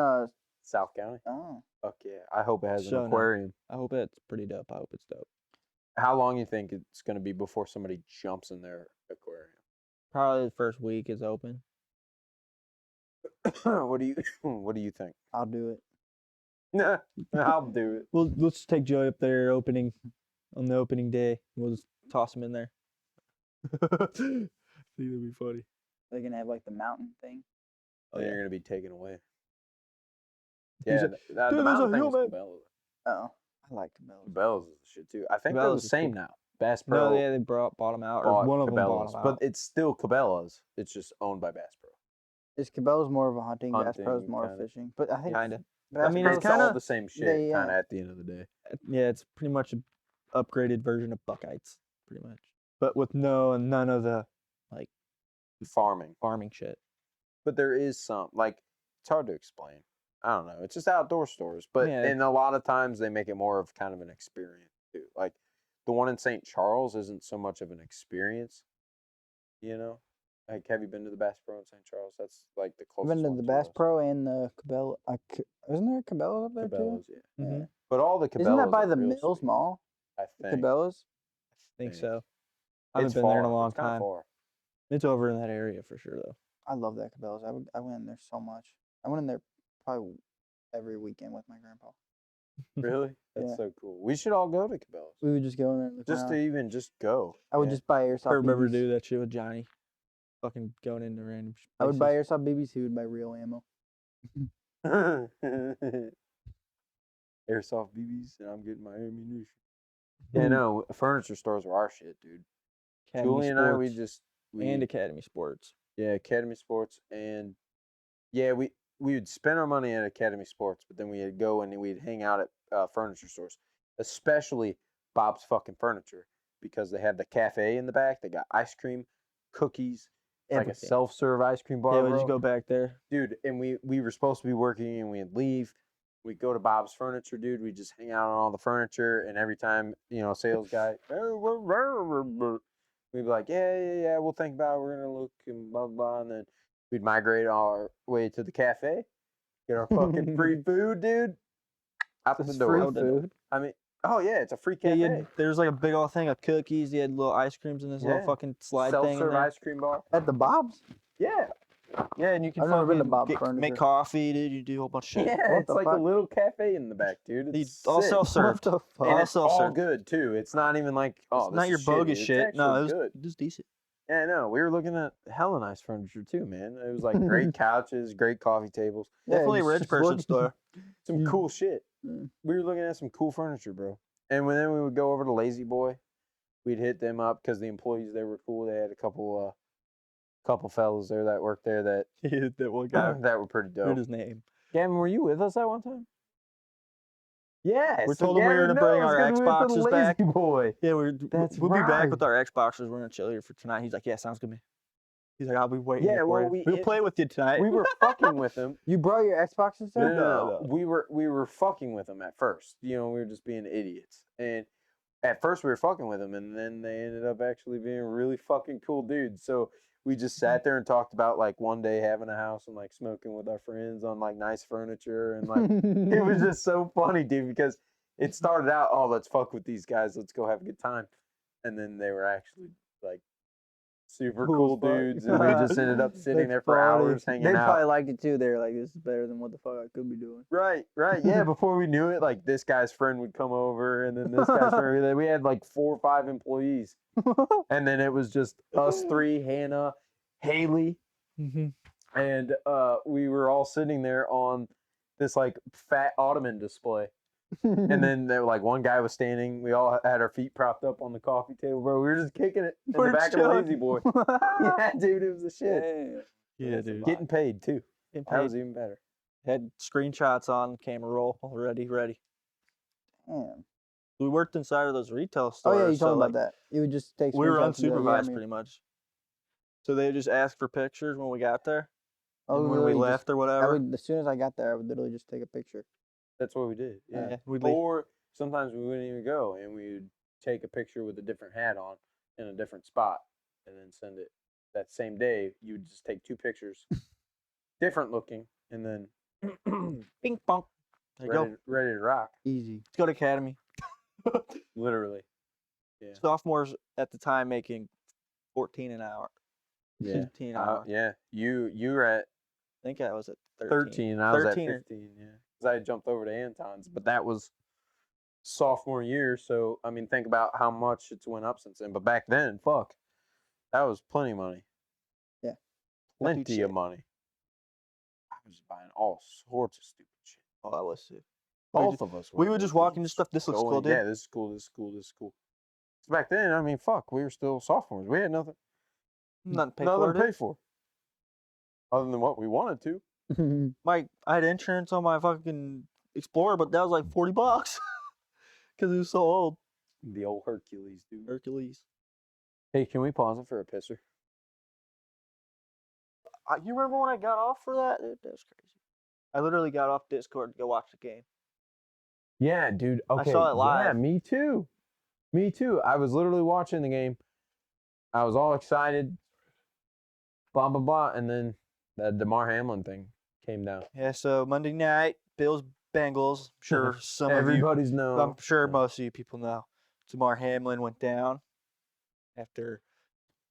Speaker 2: South County.
Speaker 1: oh,
Speaker 2: Fuck yeah. I hope it has
Speaker 4: So
Speaker 2: an
Speaker 4: nice.
Speaker 2: aquarium.
Speaker 4: I hope it's pretty dope. I hope it's dope.
Speaker 2: How long you think it's gonna be before somebody jumps in their aquarium?
Speaker 4: Probably the first week is open.
Speaker 2: what do you think?
Speaker 1: I'll do it.
Speaker 2: I'll do it.
Speaker 4: Well, let's take Joey up there on the opening day. We'll just toss him in there. I think that'd be funny.
Speaker 1: They're gonna have like the mountain thing.
Speaker 2: Oh,
Speaker 4: yeah.
Speaker 2: you're gonna be taken away.
Speaker 4: He's
Speaker 2: Yeah,
Speaker 4: like,
Speaker 2: the
Speaker 4: "Dude, there's
Speaker 2: mountain
Speaker 4: a
Speaker 2: thing is
Speaker 4: human."
Speaker 2: Cabela's.
Speaker 1: Oh, I like Cabela's.
Speaker 2: Cabela's is the shit too. I think they're
Speaker 4: Cabela's
Speaker 2: the
Speaker 4: is
Speaker 2: same
Speaker 4: cool.
Speaker 2: now. Bass Pro
Speaker 4: No, yeah, they bought them out, or
Speaker 2: bought
Speaker 4: one of them bought
Speaker 2: Cabela's,
Speaker 4: them
Speaker 2: but
Speaker 4: out.
Speaker 2: it's still Cabela's. It's just owned by Bass Pro.
Speaker 1: Is Cabela's more of a hunting? Bass Pro's
Speaker 2: Hunting,
Speaker 1: more of
Speaker 2: kinda.
Speaker 1: fishing. But I think
Speaker 4: Kinda.
Speaker 1: Bass
Speaker 4: mean,
Speaker 1: Pro's
Speaker 4: it's
Speaker 2: all
Speaker 4: kinda-
Speaker 2: the same shit,
Speaker 1: they,
Speaker 2: kind of at the end of the day.
Speaker 4: Yeah, it's pretty much an upgraded version of Buckeyes, pretty much, but with none of the like
Speaker 2: Farming,
Speaker 4: farming shit.
Speaker 2: but there is some like it's hard to explain. I don't know. It's just outdoor stores, but
Speaker 4: Yeah.
Speaker 2: and a lot of times they make it more of kind of an experience too. Like the one in St. Charles isn't so much of an experience, you know. Like, have you been to the Bass Pro in St. Charles? That's like the
Speaker 1: I've
Speaker 2: closest.
Speaker 1: been to
Speaker 2: one
Speaker 1: the
Speaker 2: to
Speaker 1: Bass
Speaker 2: us.
Speaker 1: Pro and the Cabela. Isn't there a Cabela's up there
Speaker 2: Cabela's,
Speaker 1: too?
Speaker 2: yeah.
Speaker 4: Mhm.
Speaker 2: But all the Cabela's
Speaker 1: Isn't that by
Speaker 2: are
Speaker 1: the
Speaker 2: real
Speaker 1: Mills
Speaker 2: sweet,
Speaker 1: Mall?
Speaker 2: I think.
Speaker 1: Cabela's.
Speaker 4: I think
Speaker 2: think.
Speaker 4: so. I haven't
Speaker 2: It's
Speaker 4: been there in a
Speaker 2: far.
Speaker 4: long
Speaker 2: It's kinda
Speaker 4: time.
Speaker 2: far.
Speaker 4: It's over in that area for sure, though.
Speaker 1: I love that Cabela's. I went in there so much. I went in there probably every weekend with my grandpa.
Speaker 2: Really? That's
Speaker 1: Yeah.
Speaker 2: so cool. We should all go to Cabela's.
Speaker 1: We would just go in there and look
Speaker 2: Just to
Speaker 1: around.
Speaker 2: even just go.
Speaker 1: I would
Speaker 2: yeah.
Speaker 1: just buy
Speaker 4: I
Speaker 1: airsoft
Speaker 4: remember
Speaker 1: BBs.
Speaker 4: do that shit with Johnny. Fucking going into random places.
Speaker 1: I would buy airsoft BBs. He would buy real ammo.
Speaker 2: Airsoft BBs, and I'm getting my ammunition. Yeah, no, furniture stores are our shit, dude.
Speaker 4: Academy
Speaker 2: Julie and I, we
Speaker 4: Sports
Speaker 2: just
Speaker 4: and Academy Sports.
Speaker 2: yeah, Academy Sports, and yeah, we would spend our money at Academy Sports, but then we'd go and we'd hang out at furniture stores, especially Bob's fucking Furniture, because they have the cafe in the back. They got ice cream, cookies. It's like a
Speaker 4: Everything.
Speaker 2: self-serve ice cream bar,
Speaker 4: Yeah, we
Speaker 2: bro.
Speaker 4: just go back there.
Speaker 2: Dude, and we were supposed to be working and we'd leave. We'd go to Bob's Furniture, dude. We'd just hang out on all the furniture, and every time, sales guy, we'd be like, yeah, we'll think about it. We're gonna look and blah blah, and then we'd migrate our way to the cafe, get our fucking free food, dude. Out the
Speaker 1: Just
Speaker 2: door.
Speaker 1: free food.
Speaker 2: I mean, oh yeah, it's a free
Speaker 4: Yeah,
Speaker 2: cafe.
Speaker 4: there's like a big old thing of cookies. You had little ice creams in this little
Speaker 2: Yeah.
Speaker 4: fucking slide thing in
Speaker 2: Self-serve
Speaker 4: there.
Speaker 2: ice cream bar.
Speaker 1: At the Bob's?
Speaker 2: Yeah,
Speaker 4: Yeah, and you can
Speaker 1: I've never been to
Speaker 4: fucking
Speaker 1: Bob's Furniture.
Speaker 4: make coffee, dude. You do a whole bunch of shit.
Speaker 2: yeah.
Speaker 1: What
Speaker 2: It's
Speaker 1: the
Speaker 2: like a
Speaker 1: fuck?
Speaker 2: little cafe in the back, dude. It's
Speaker 4: all
Speaker 2: sick.
Speaker 4: self-served.
Speaker 1: What the fuck?
Speaker 2: And
Speaker 4: all
Speaker 2: it's all
Speaker 4: self-serve.
Speaker 2: good too. It's not even like oh,
Speaker 4: It's not
Speaker 2: this
Speaker 4: your
Speaker 2: is
Speaker 4: bogus
Speaker 2: shitty.
Speaker 4: shit.
Speaker 2: It's
Speaker 4: No,
Speaker 2: actually
Speaker 4: it
Speaker 2: good.
Speaker 4: was decent.
Speaker 2: Yeah, no, we were looking at hella nice furniture too, man. It was like great couches, great coffee tables,
Speaker 1: Yeah,
Speaker 4: Definitely a
Speaker 1: just-
Speaker 4: rich
Speaker 1: just
Speaker 4: person
Speaker 1: look-
Speaker 4: store.
Speaker 2: some
Speaker 1: You-
Speaker 2: cool shit.
Speaker 1: Mm.
Speaker 2: We were looking at some cool furniture, bro. And then we would go over to Lazy Boy. We'd hit them up because the employees there were cool. They had a couple fellas there that worked there that
Speaker 4: That one guy.
Speaker 2: that were pretty
Speaker 4: Heard
Speaker 2: dope.
Speaker 4: his name.
Speaker 2: Gavin, were you with us that one time? Yeah,
Speaker 4: We told him we were gonna bring our Xboxes back.
Speaker 2: Boy.
Speaker 4: Yeah,
Speaker 2: That's
Speaker 4: we'll be back
Speaker 2: right.
Speaker 4: with our Xboxes. We're gonna chill here for tonight. He's like, yeah, sounds good, man. He's like, I'll be waiting.
Speaker 2: Yeah,
Speaker 4: here for
Speaker 2: well,
Speaker 4: you. We'll play with you tonight.
Speaker 2: We were fucking with him.
Speaker 1: You brought your Xbox and stuff?
Speaker 2: No. We were fucking with them at first. We were just being idiots. And at first we were fucking with them, and then they ended up actually being really fucking cool dudes. So we just sat there and talked about like one day having a house and like smoking with our friends on like nice furniture, and like it was just so funny, dude, because it started out, oh, let's fuck with these guys, let's go have a good time, and then they were actually like super cool
Speaker 1: Cool as fuck.
Speaker 2: dudes, and we just ended up sitting
Speaker 1: That's
Speaker 2: there for
Speaker 1: funny.
Speaker 2: hours hanging
Speaker 1: They
Speaker 2: out.
Speaker 1: probably liked it too. They were like, this is better than what the fuck I could be doing.
Speaker 2: Right. Yeah, before we knew it, like this guy's friend would come over, and then this guy's friend. We had like 4 or 5 employees, and then it was just us 3, Hannah, Haley, and we were all sitting there on this like fat ottoman display. And then there, like one guy was standing. We all had our feet propped up on the coffee table, bro. We were just kicking it in
Speaker 1: We're
Speaker 2: the back of
Speaker 1: chilling.
Speaker 2: the Lazy Boy. Yeah, dude, it was the shit.
Speaker 4: Yeah, dude.
Speaker 2: Getting paid too.
Speaker 4: Getting
Speaker 2: That
Speaker 4: paid.
Speaker 2: was even better.
Speaker 4: Had screenshots on camera roll already ready.
Speaker 1: Damn.
Speaker 4: We worked inside of those retail
Speaker 1: Oh
Speaker 4: stores.
Speaker 1: yeah, you
Speaker 4: so,
Speaker 1: told me
Speaker 4: like,
Speaker 1: about that. You would just take.
Speaker 4: we were
Speaker 1: screenshots and be like, yeah, I
Speaker 4: unsupervised
Speaker 1: mean-
Speaker 4: pretty much. So they just asked for pictures when we got there,
Speaker 1: I would
Speaker 4: and when we
Speaker 1: literally
Speaker 4: left or
Speaker 1: I
Speaker 4: whatever.
Speaker 1: would, as soon as I got there, I would literally just take a picture.
Speaker 2: That's what we did. Yeah.
Speaker 4: Yeah, we'd leave.
Speaker 2: Or sometimes we wouldn't even go, and we would take a picture with a different hat on in a different spot, and then send it that same day. You would just take 2 pictures, different looking, and then
Speaker 4: Bing bong. There you go.
Speaker 2: ready to rock.
Speaker 1: Easy.
Speaker 4: Let's go to Academy.
Speaker 2: Literally.
Speaker 4: Sophomores at the time making 14 an hour.
Speaker 2: Yeah.
Speaker 4: 15 an hour.
Speaker 2: Yeah. You were at
Speaker 4: I think I was at
Speaker 2: 13. I was at
Speaker 4: 13 or-
Speaker 2: 15. Yeah. Because I had jumped over to Anton's, but that was sophomore year. So I mean, think about how much it's went up since then. But back then, fuck, that was plenty of money.
Speaker 1: Yeah.
Speaker 2: Plenty
Speaker 4: shit.
Speaker 2: of money. I was just buying all sorts of stupid shit.
Speaker 4: Oh, I was too.
Speaker 2: Both of us.
Speaker 4: we
Speaker 2: were
Speaker 4: would just
Speaker 2: because
Speaker 4: walk into stuff, this looks cool, dude.
Speaker 2: Yeah, this is cool. This is cool. This is cool. So back then, I mean, fuck, we were still sophomores. We had nothing.
Speaker 4: Nothing to pay
Speaker 2: Nothing
Speaker 4: for.
Speaker 2: to
Speaker 4: Dude.
Speaker 2: pay for. Other than what we wanted to.
Speaker 4: I had insurance on my fucking Explorer, but that was like $40 because it was so old.
Speaker 2: The old Hercules, dude.
Speaker 4: Hercules.
Speaker 2: Hey, can we pause it for a pisser?
Speaker 4: You remember when I got off for that? Dude, that was crazy. I literally got off Discord to go watch the game.
Speaker 2: Yeah, dude. Okay.
Speaker 4: saw it
Speaker 2: Yeah,
Speaker 4: live.
Speaker 2: me too. Me too. I was literally watching the game. I was all excited. Blah blah blah, and then that DeMar Hamlin thing came down.
Speaker 4: Yeah, so Monday night, Bills Bengals. I'm sure some of you,
Speaker 2: Everybody's know.
Speaker 4: I'm sure most of you people know. Damar Hamlin went down after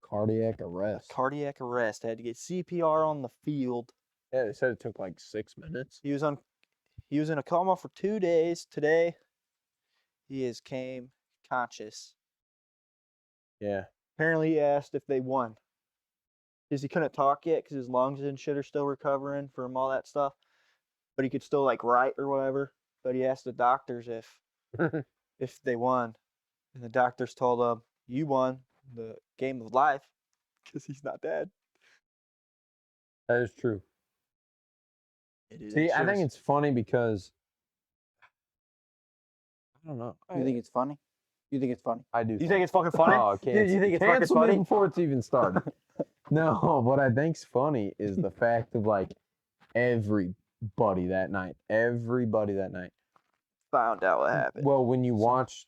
Speaker 2: Cardiac arrest.
Speaker 4: cardiac arrest. Had to get CPR on the field.
Speaker 2: Yeah, they said it took like 6 minutes.
Speaker 4: He was He was in a coma for 2 days. Today, he came conscious.
Speaker 2: Yeah.
Speaker 4: Apparently, he asked if they won. Because he couldn't talk yet because his lungs and shit are still recovering from all that stuff. But he could still like write or whatever. But he asked the doctors if they won. And the doctors told him, you won the game of life because he's not dead.
Speaker 2: That is true. See, I think it's funny because I don't know.
Speaker 1: You think it's funny? You think it's funny?
Speaker 2: I do.
Speaker 4: You think it's fucking funny?
Speaker 2: Oh,
Speaker 1: Dude, you think it's fucking
Speaker 2: cancel me
Speaker 1: funny?
Speaker 2: before it's even started. No, what I think's funny is the fact of like everybody that night
Speaker 4: Found out what happened.
Speaker 2: Well, when you watch,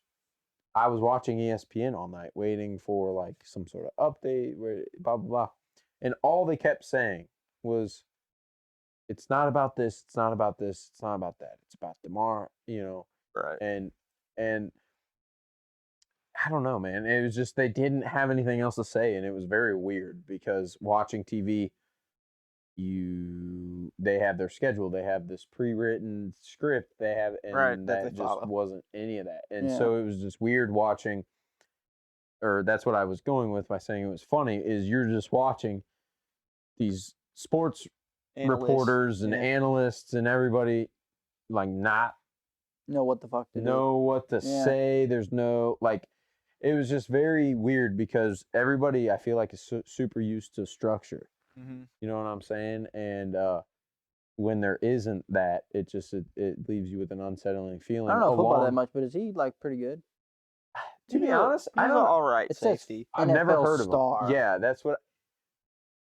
Speaker 2: I was watching ESPN all night, waiting for like some sort of update, where blah blah blah, and all they kept saying was, "It's not about this. It's not about this. It's not about that. It's about tomorrow." You know,
Speaker 4: Right.
Speaker 2: And I don't know, man. It was just they didn't have anything else to say, and it was very weird because watching TV, they have their schedule, they have this pre-written script, they have, and
Speaker 4: Right, that
Speaker 2: that
Speaker 4: they
Speaker 2: just
Speaker 4: follow.
Speaker 2: wasn't any of that, and
Speaker 1: Yeah.
Speaker 2: so it was just weird watching. Or that's what I was going with by saying it was funny. Is you're just watching these sports
Speaker 4: Analysts,
Speaker 2: reporters and
Speaker 4: yeah.
Speaker 2: analysts and everybody like not
Speaker 1: Know what the fuck to do.
Speaker 2: know what to
Speaker 1: Yeah.
Speaker 2: say. There's no like, it was just very weird because everybody I feel like is super used to structure.
Speaker 4: Mm-hmm.
Speaker 2: You know what I'm saying? And when there isn't that, it just it leaves you with an unsettling feeling.
Speaker 1: I don't know football that
Speaker 2: along-
Speaker 1: much, but is he like pretty good?
Speaker 2: To be honest,
Speaker 4: he's
Speaker 2: I
Speaker 4: an
Speaker 2: don't.
Speaker 4: all right
Speaker 1: It says
Speaker 4: safety.
Speaker 2: I've never
Speaker 1: NFL
Speaker 2: heard of
Speaker 1: star.
Speaker 2: him. Yeah, that's what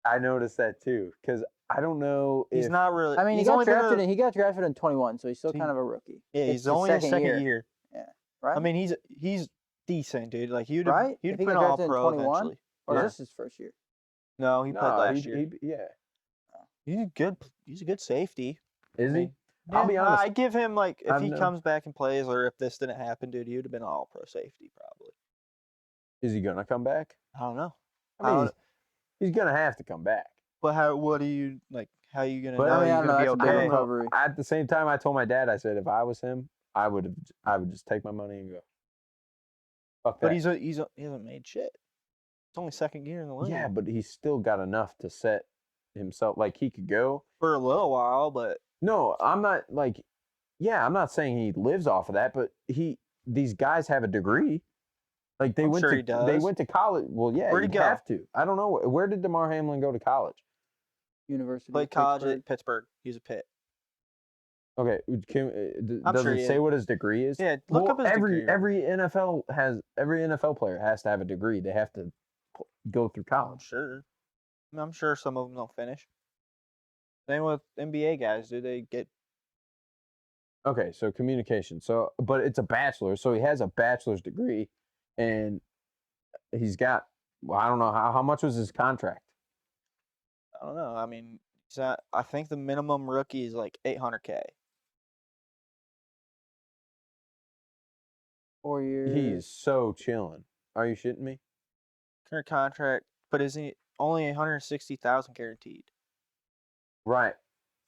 Speaker 2: I noticed that too. Because I don't know
Speaker 4: He's
Speaker 2: if
Speaker 4: not really.
Speaker 1: I mean, he
Speaker 4: he's
Speaker 1: got
Speaker 4: only been
Speaker 1: drafted.
Speaker 4: a-
Speaker 1: He got drafted in 21, so he's still
Speaker 4: He-
Speaker 1: kind of a rookie.
Speaker 4: Yeah,
Speaker 1: It's
Speaker 4: he's
Speaker 1: his
Speaker 4: only in his second year.
Speaker 1: right?
Speaker 4: I mean, he's decent, dude. Like he'd
Speaker 1: Right?
Speaker 4: he'd
Speaker 1: If he
Speaker 4: been
Speaker 1: got
Speaker 4: all
Speaker 1: drafted in
Speaker 4: pro
Speaker 1: 21?
Speaker 4: eventually.
Speaker 1: Or
Speaker 2: Yeah.
Speaker 1: is this his first year?
Speaker 4: No, he played last year.
Speaker 2: yeah.
Speaker 4: He's a good. He's a good safety.
Speaker 2: Is
Speaker 4: I
Speaker 2: he?
Speaker 4: mean,
Speaker 2: I'll be honest.
Speaker 4: I give him like if
Speaker 2: I've
Speaker 4: he
Speaker 2: no-
Speaker 4: comes back and plays, or if this didn't happen, dude, he would have been all pro safety probably.
Speaker 2: Is he gonna come back?
Speaker 4: I don't know.
Speaker 2: I mean, he's gonna have to come back.
Speaker 4: But how? What do you like? How are you gonna
Speaker 2: But
Speaker 4: know
Speaker 1: I mean, I
Speaker 4: you're
Speaker 1: don't know.
Speaker 4: gonna
Speaker 1: That's a
Speaker 4: be
Speaker 1: big
Speaker 4: okay?
Speaker 1: recovery.
Speaker 2: At the same time, I told my dad, I said, if I was him, I would just take my money and go. Fuck that.
Speaker 4: But he hasn't made shit. It's only second year in the league.
Speaker 2: Yeah, but he's still got enough to set himself. Like he could go.
Speaker 4: For a little while, but
Speaker 2: No, I'm not like. Yeah, I'm not saying he lives off of that, but these guys have a degree. Like they
Speaker 4: I'm
Speaker 2: went
Speaker 4: sure
Speaker 2: to
Speaker 4: he does.
Speaker 2: they went to college. Well, yeah,
Speaker 4: Where'd he
Speaker 2: you'd
Speaker 4: go?
Speaker 2: have to. I don't know where did DeMar Hamlin go to college.
Speaker 1: University.
Speaker 4: played
Speaker 1: of
Speaker 4: college
Speaker 1: Pittsburgh.
Speaker 4: at Pittsburgh. He's a Pitt.
Speaker 2: Okay,
Speaker 4: I'm
Speaker 2: does
Speaker 4: sure
Speaker 2: it
Speaker 4: he
Speaker 2: say
Speaker 4: is.
Speaker 2: what his degree is?
Speaker 4: Yeah, look up his degree.
Speaker 2: every NFL player has to have a degree. They have to go through
Speaker 4: I'm
Speaker 2: college.
Speaker 4: sure. I'm sure some of them don't finish. Same with NBA guys. Do they get?
Speaker 2: Okay, so communication. So, but it's a bachelor. So he has a bachelor's degree, and he's got. Well, I don't know how much was his contract.
Speaker 4: I don't know. I mean, he's not, I think the minimum rookie is like $800K.
Speaker 1: 4 years.
Speaker 2: He is so chilling. Are you shitting me?
Speaker 4: Current contract, but isn't he only 160,000 guaranteed?
Speaker 2: Right.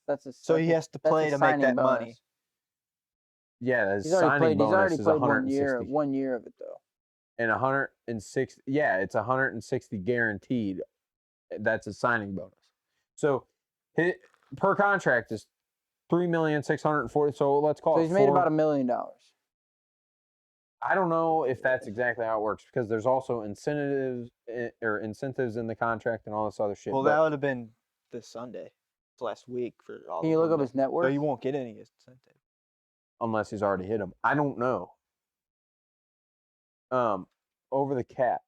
Speaker 1: That's a
Speaker 4: So he has to
Speaker 1: that's a
Speaker 4: play to make
Speaker 1: signing
Speaker 4: that
Speaker 1: bonus.
Speaker 4: money.
Speaker 2: Yeah, his
Speaker 1: He's already
Speaker 2: signing
Speaker 1: played. He's
Speaker 2: bonus
Speaker 1: already
Speaker 2: is
Speaker 1: played
Speaker 2: 160.
Speaker 1: 1 year of it though.
Speaker 2: And 160. Yeah, it's 160 guaranteed. That's a signing bonus. So, per contract is $3,640,000. So let's call
Speaker 1: So
Speaker 2: it.
Speaker 1: he's made about $1 million.
Speaker 2: I don't know if that's exactly how it works because there's also incentives in the contract and all this other shit.
Speaker 4: Well,
Speaker 2: but
Speaker 4: that would have been this Sunday. It's last week for all.
Speaker 1: Can you look up his net worth?
Speaker 4: So you won't get any incentive.
Speaker 2: unless he's already hit them. I don't know. Over the cap.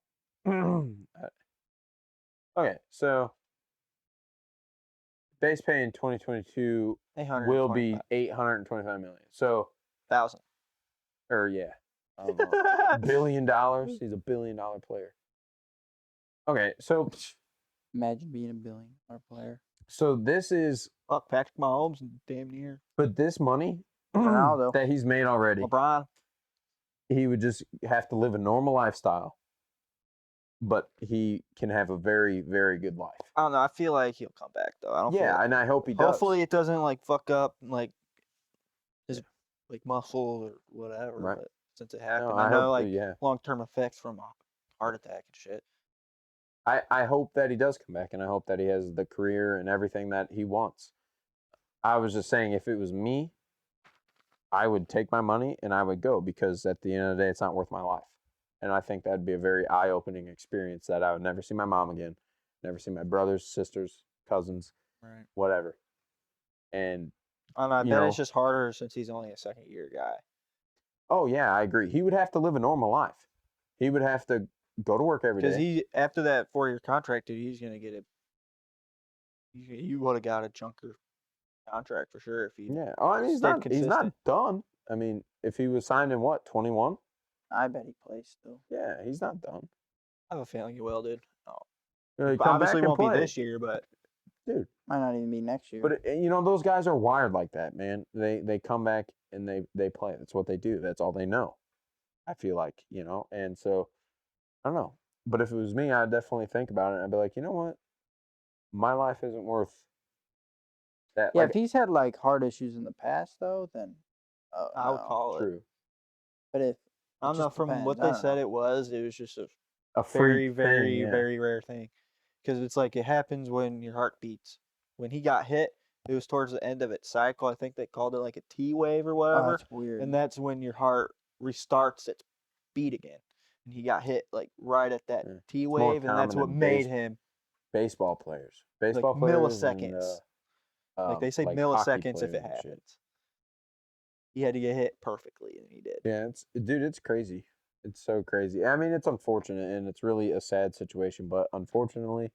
Speaker 2: Okay, so base pay in 2022 will be 825 million. So,
Speaker 4: 1,000.
Speaker 2: or yeah, I don't know. $1 billion. He's a $1 billion player. Okay, so
Speaker 1: Imagine being a $1 billion player.
Speaker 2: this is,
Speaker 4: Fuck, Patrick Mahomes, damn near.
Speaker 2: but this money
Speaker 1: Ronaldo.
Speaker 2: that he's made already,
Speaker 4: LeBron.
Speaker 2: he would just have to live a normal lifestyle, but he can have a very, very good life.
Speaker 4: I don't know. I feel like he'll come back though. I don't.
Speaker 2: Yeah,
Speaker 4: feel
Speaker 2: and I hope he does.
Speaker 4: Hopefully it doesn't like fuck up. Like his like muscle or whatever.
Speaker 2: Right.
Speaker 4: But since it happened,
Speaker 2: No,
Speaker 4: I know
Speaker 2: hope,
Speaker 4: like
Speaker 2: yeah.
Speaker 4: long-term effects from a heart attack and shit.
Speaker 2: I hope that he does come back, and I hope that he has the career and everything that he wants. I was just saying, if it was me, I would take my money and I would go, because at the end of the day, it's not worth my life. And I think that'd be a very eye-opening experience that I would never see my mom again, never see my brothers, sisters, cousins,
Speaker 4: Right.
Speaker 2: whatever. And
Speaker 4: I
Speaker 2: you
Speaker 4: bet
Speaker 2: know,
Speaker 4: it's just harder since he's only a second-year guy.
Speaker 2: oh yeah, I agree. He would have to live a normal life. He would have to go to work every
Speaker 4: Because
Speaker 2: day.
Speaker 4: he, after that 4-year contract, dude, he's gonna get a. You would have got a chunker contract for sure if he.
Speaker 2: Yeah. Oh, I mean, he's
Speaker 4: stayed
Speaker 2: not
Speaker 4: consistent.
Speaker 2: done. I mean, if he was signed in what, 21?
Speaker 1: I bet he plays still.
Speaker 2: Yeah, he's not done.
Speaker 4: I have a feeling he will, dude. Oh,
Speaker 2: He'd come
Speaker 4: obviously
Speaker 2: back and
Speaker 4: won't be
Speaker 2: play.
Speaker 4: this year, but
Speaker 2: Dude.
Speaker 1: Might not even be next year.
Speaker 2: But you know, those guys are wired like that, man. They come back and they play. That's what they do. That's all they know. I feel like, you know, and so I don't know. But if it was me, I'd definitely think about it. I'd be like, you know what? My life isn't worth that.
Speaker 1: yeah,
Speaker 2: Like,
Speaker 1: if he's had like heart issues in the past though, then
Speaker 4: I would
Speaker 1: no.
Speaker 4: call it.
Speaker 2: true.
Speaker 1: But if
Speaker 4: I don't know.
Speaker 1: just
Speaker 4: From
Speaker 1: depends.
Speaker 4: what
Speaker 1: I
Speaker 4: they
Speaker 1: don't
Speaker 4: said,
Speaker 1: know.
Speaker 4: it was just a
Speaker 2: A
Speaker 4: very,
Speaker 2: freak
Speaker 4: very,
Speaker 2: thing, yeah.
Speaker 4: very rare thing. Because it's like it happens when your heart beats. When he got hit, it was towards the end of its cycle. I think they called it like a T wave or
Speaker 1: Oh,
Speaker 4: whatever.
Speaker 1: that's weird.
Speaker 4: And that's when your heart restarts its beat again. And he got hit like right at that
Speaker 2: Yeah.
Speaker 4: T
Speaker 2: It's more
Speaker 4: wave, and that's
Speaker 2: common
Speaker 4: what
Speaker 2: in
Speaker 4: made him
Speaker 2: baseball players.
Speaker 4: like
Speaker 2: Baseball players
Speaker 4: milliseconds.
Speaker 2: and
Speaker 4: Like they say
Speaker 2: hockey
Speaker 4: milliseconds if
Speaker 2: players
Speaker 4: it
Speaker 2: and shit.
Speaker 4: happens. He had to get hit perfectly, and he did.
Speaker 2: Yeah, it's crazy. It's so crazy. I mean, it's unfortunate and it's really a sad situation, but unfortunately,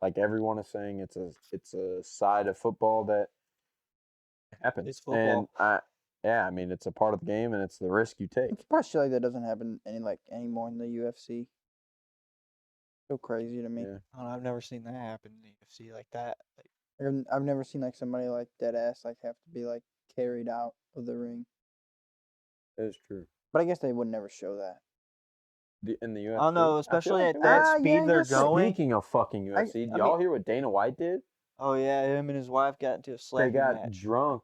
Speaker 2: like everyone is saying, it's a side of football that happens.
Speaker 4: It's football.
Speaker 2: And I mean, it's a part of the game and it's the risk you take.
Speaker 1: I'm surprised shit like that doesn't happen anymore in the UFC. So crazy to me.
Speaker 2: Yeah.
Speaker 4: I don't know, I've never seen that happen in the UFC like that. Like,
Speaker 1: I've never seen like somebody like dead ass like have to be like carried out of the ring.
Speaker 2: That is true.
Speaker 1: But I guess they would never show that.
Speaker 2: In the UFC.
Speaker 4: I don't know,
Speaker 2: I feel
Speaker 4: especially
Speaker 2: like
Speaker 4: at
Speaker 2: they
Speaker 4: that
Speaker 2: would.
Speaker 1: Ah,
Speaker 4: speed
Speaker 1: yeah, I
Speaker 4: they're
Speaker 1: guess so.
Speaker 4: going.
Speaker 2: Speaking of fucking UFC, did
Speaker 1: I
Speaker 2: y'all
Speaker 1: mean-
Speaker 2: hear what Dana White did?
Speaker 4: Oh yeah, him and his wife got into a
Speaker 2: They
Speaker 4: slapping
Speaker 2: got
Speaker 4: match.
Speaker 2: drunk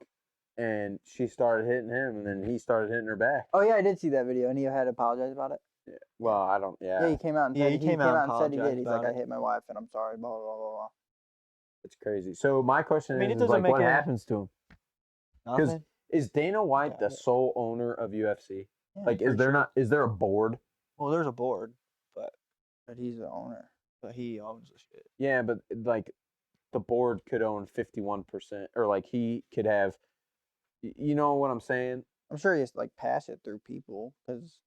Speaker 2: and she started hitting him and then he started hitting her back.
Speaker 1: Oh yeah, I did see that video, and he had to apologize about it.
Speaker 2: Yeah. Well, I don't.
Speaker 1: Yeah, he came out and
Speaker 4: Yeah,
Speaker 1: said
Speaker 4: he came out and
Speaker 1: and said he did.
Speaker 4: apologized
Speaker 1: He's like,
Speaker 4: about
Speaker 1: I
Speaker 4: it.
Speaker 1: hit my wife, and I'm sorry. Blah blah blah blah.
Speaker 2: It's crazy. So my question
Speaker 4: I mean, it
Speaker 2: is
Speaker 4: doesn't
Speaker 2: like,
Speaker 4: make
Speaker 2: what
Speaker 4: it-
Speaker 2: happens to him? Because
Speaker 4: Nothing.
Speaker 2: is Dana White
Speaker 4: Got
Speaker 2: the
Speaker 4: it.
Speaker 2: sole owner of UFC?
Speaker 1: Yeah,
Speaker 2: Like, is
Speaker 1: pretty
Speaker 2: there
Speaker 1: sure.
Speaker 2: not? Is there a board?
Speaker 4: Well, there's a board,
Speaker 1: But he's the owner.
Speaker 4: but he owns the shit.
Speaker 2: Yeah, but like, the board could own 51%, or like he could have. You know what I'm saying?
Speaker 1: I'm sure he has to like pass it through people, because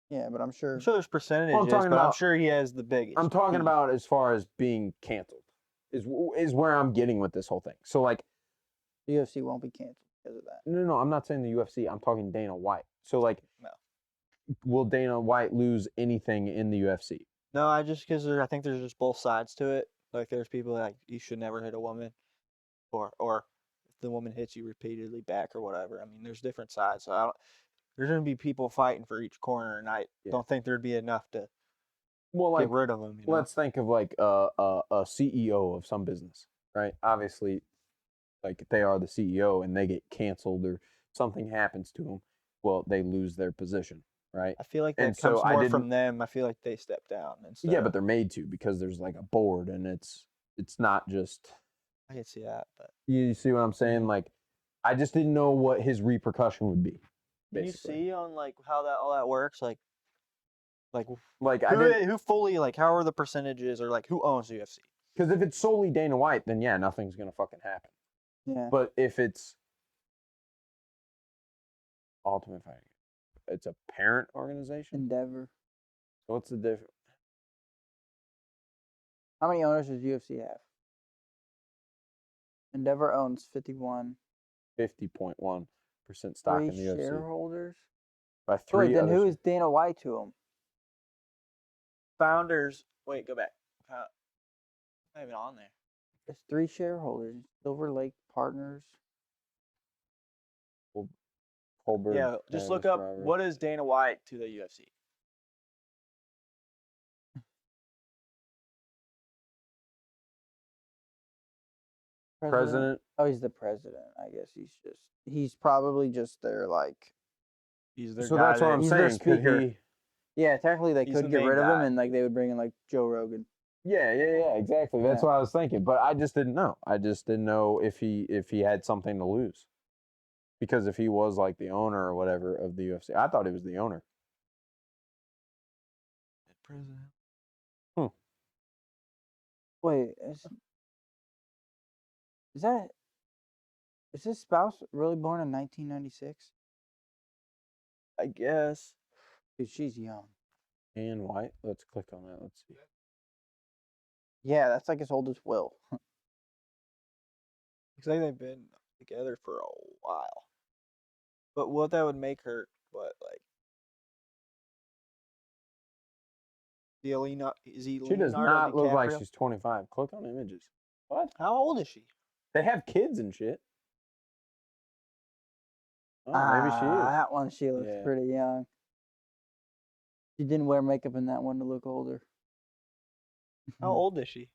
Speaker 1: yeah, but I'm sure.
Speaker 4: I'm sure there's percentages,
Speaker 2: talking
Speaker 4: but I'm
Speaker 2: about-
Speaker 4: sure he has the biggest.
Speaker 2: I'm talking
Speaker 4: piece.
Speaker 2: about as far as being canceled. Is where I'm getting with this whole thing. So like,
Speaker 1: The UFC won't be canceled because of that.
Speaker 2: no, I'm not saying the UFC. I'm talking Dana White. So like,
Speaker 4: No.
Speaker 2: will Dana White lose anything in the UFC?
Speaker 4: No, I just because I think there's just both sides to it. Like there's people like you should never hit a woman, or if the woman hits you repeatedly back or whatever. I mean, there's different sides. So there's gonna be people fighting for each corner, and I
Speaker 2: Yeah.
Speaker 4: don't think there'd be enough to
Speaker 2: Well, like,
Speaker 4: get rid of them. You know?
Speaker 2: let's think of like a CEO of some business, right? Obviously, like they are the CEO and they get canceled or something happens to them. Well, they lose their position, right?
Speaker 4: I feel like
Speaker 2: and
Speaker 4: that
Speaker 2: so
Speaker 4: comes
Speaker 2: I
Speaker 4: more
Speaker 2: didn't-
Speaker 4: from them. I feel like they step down instead.
Speaker 2: Yeah, but they're made to because there's like a board and it's not just.
Speaker 4: I can see that. But
Speaker 2: You see what I'm saying? Like, I just didn't know what his repercussion would be.
Speaker 4: can you
Speaker 2: basically.
Speaker 4: see on like how that all that works? Like
Speaker 2: Like I didn't,
Speaker 4: who fully like how are the percentages or like who owns the UFC?
Speaker 2: because if it's solely Dana White, then yeah, nothing's gonna fucking happen.
Speaker 1: Yeah.
Speaker 2: But if it's Ultimate Fighting, it's a parent organization.
Speaker 1: Endeavor.
Speaker 2: So what's the difference?
Speaker 1: How many owners does UFC have? Endeavor owns 51.
Speaker 2: 50.1% stock
Speaker 1: Three
Speaker 2: in the UFC
Speaker 1: shareholders.
Speaker 2: by
Speaker 1: So wait,
Speaker 2: three.
Speaker 1: then
Speaker 2: other
Speaker 1: who
Speaker 2: sh-
Speaker 1: is Dana White to him?
Speaker 4: Founders. Wait, go back. Not even on there.
Speaker 1: There's 3 shareholders. Silver Lake Partners.
Speaker 2: Holberg,
Speaker 4: Yeah, just look up what is Dana White to the UFC.
Speaker 2: president.
Speaker 1: Oh, he's the president. I guess he's probably just their like.
Speaker 3: He's their
Speaker 2: So
Speaker 3: guy
Speaker 2: that's what
Speaker 3: that-
Speaker 2: I'm
Speaker 1: He's their
Speaker 2: saying. Could
Speaker 1: speaker.
Speaker 2: he?
Speaker 1: Yeah, technically they
Speaker 3: He's
Speaker 1: could
Speaker 3: the
Speaker 1: get
Speaker 3: main
Speaker 1: rid of him
Speaker 3: guy.
Speaker 1: and like they would bring in like Joe Rogan.
Speaker 2: Yeah, exactly. That's
Speaker 1: Yeah.
Speaker 2: what I was thinking. But I just didn't know. I just didn't know if he had something to lose. Because if he was like the owner or whatever of the UFC, I thought he was the owner.
Speaker 4: President.
Speaker 1: Wait, is his spouse really born in 1996?
Speaker 4: I guess.
Speaker 1: Dude, she's young.
Speaker 2: And White. Let's click on that. Let's see.
Speaker 1: Yeah, that's like as old as Will.
Speaker 4: Looks like they've been together for a while. But what that would make her, what, like? Is he
Speaker 2: She does
Speaker 4: Leonardo
Speaker 2: not look like
Speaker 4: DiCaprio?
Speaker 2: she's 25. Click on images. What?
Speaker 4: How old is she?
Speaker 2: They have kids and shit. Oh, maybe she is.
Speaker 1: That one, she looks
Speaker 2: Yeah.
Speaker 1: pretty young. She didn't wear makeup in that one to look older.
Speaker 4: How old is she?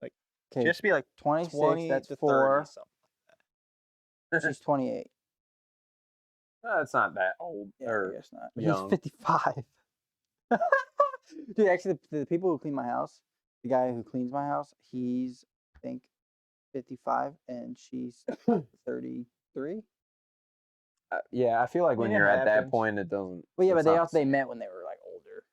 Speaker 4: She
Speaker 1: Okay,
Speaker 4: has to be like
Speaker 1: 26,
Speaker 4: 20
Speaker 1: that's
Speaker 4: to
Speaker 1: 4.
Speaker 4: 30 something.
Speaker 1: She's 28.
Speaker 2: No, it's not that old.
Speaker 1: Yeah,
Speaker 2: or
Speaker 1: I guess not.
Speaker 2: young.
Speaker 1: He's 55. Dude, actually, the people who clean my house, the guy who cleans my house, he's, I think, 55, and she's 33.
Speaker 2: Yeah, I feel like
Speaker 4: I
Speaker 2: when
Speaker 4: mean, it
Speaker 2: you're at that
Speaker 4: happens.
Speaker 2: point, it doesn't.
Speaker 1: Well, yeah, but
Speaker 2: it's not the
Speaker 1: they
Speaker 2: same.
Speaker 1: met when they were like older.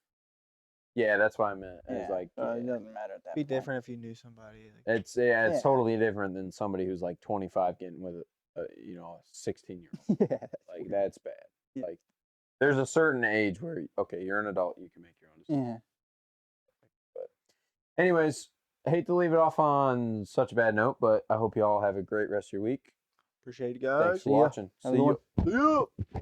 Speaker 2: Yeah, that's what I meant.
Speaker 1: Yeah,
Speaker 2: It's like
Speaker 1: so it
Speaker 2: yeah.
Speaker 1: doesn't matter at that
Speaker 4: Be
Speaker 1: point.
Speaker 4: different if you knew somebody. Like,
Speaker 2: It's
Speaker 1: Yeah.
Speaker 2: totally different than somebody who's like 25 getting with a 16-year-old.
Speaker 1: Yeah, that's
Speaker 2: Like
Speaker 1: weird.
Speaker 2: that's bad.
Speaker 1: Yeah.
Speaker 2: Like there's a certain age where okay, you're an adult, you can make your own decisions.
Speaker 1: Yeah.
Speaker 2: Anyways, I hate to leave it off on such a bad note, but I hope you all have a great rest of your week.
Speaker 4: appreciate you guys.
Speaker 2: Thanks for
Speaker 1: See ya.
Speaker 2: watching.
Speaker 1: Have a
Speaker 2: See
Speaker 1: good
Speaker 2: you.
Speaker 4: See ya.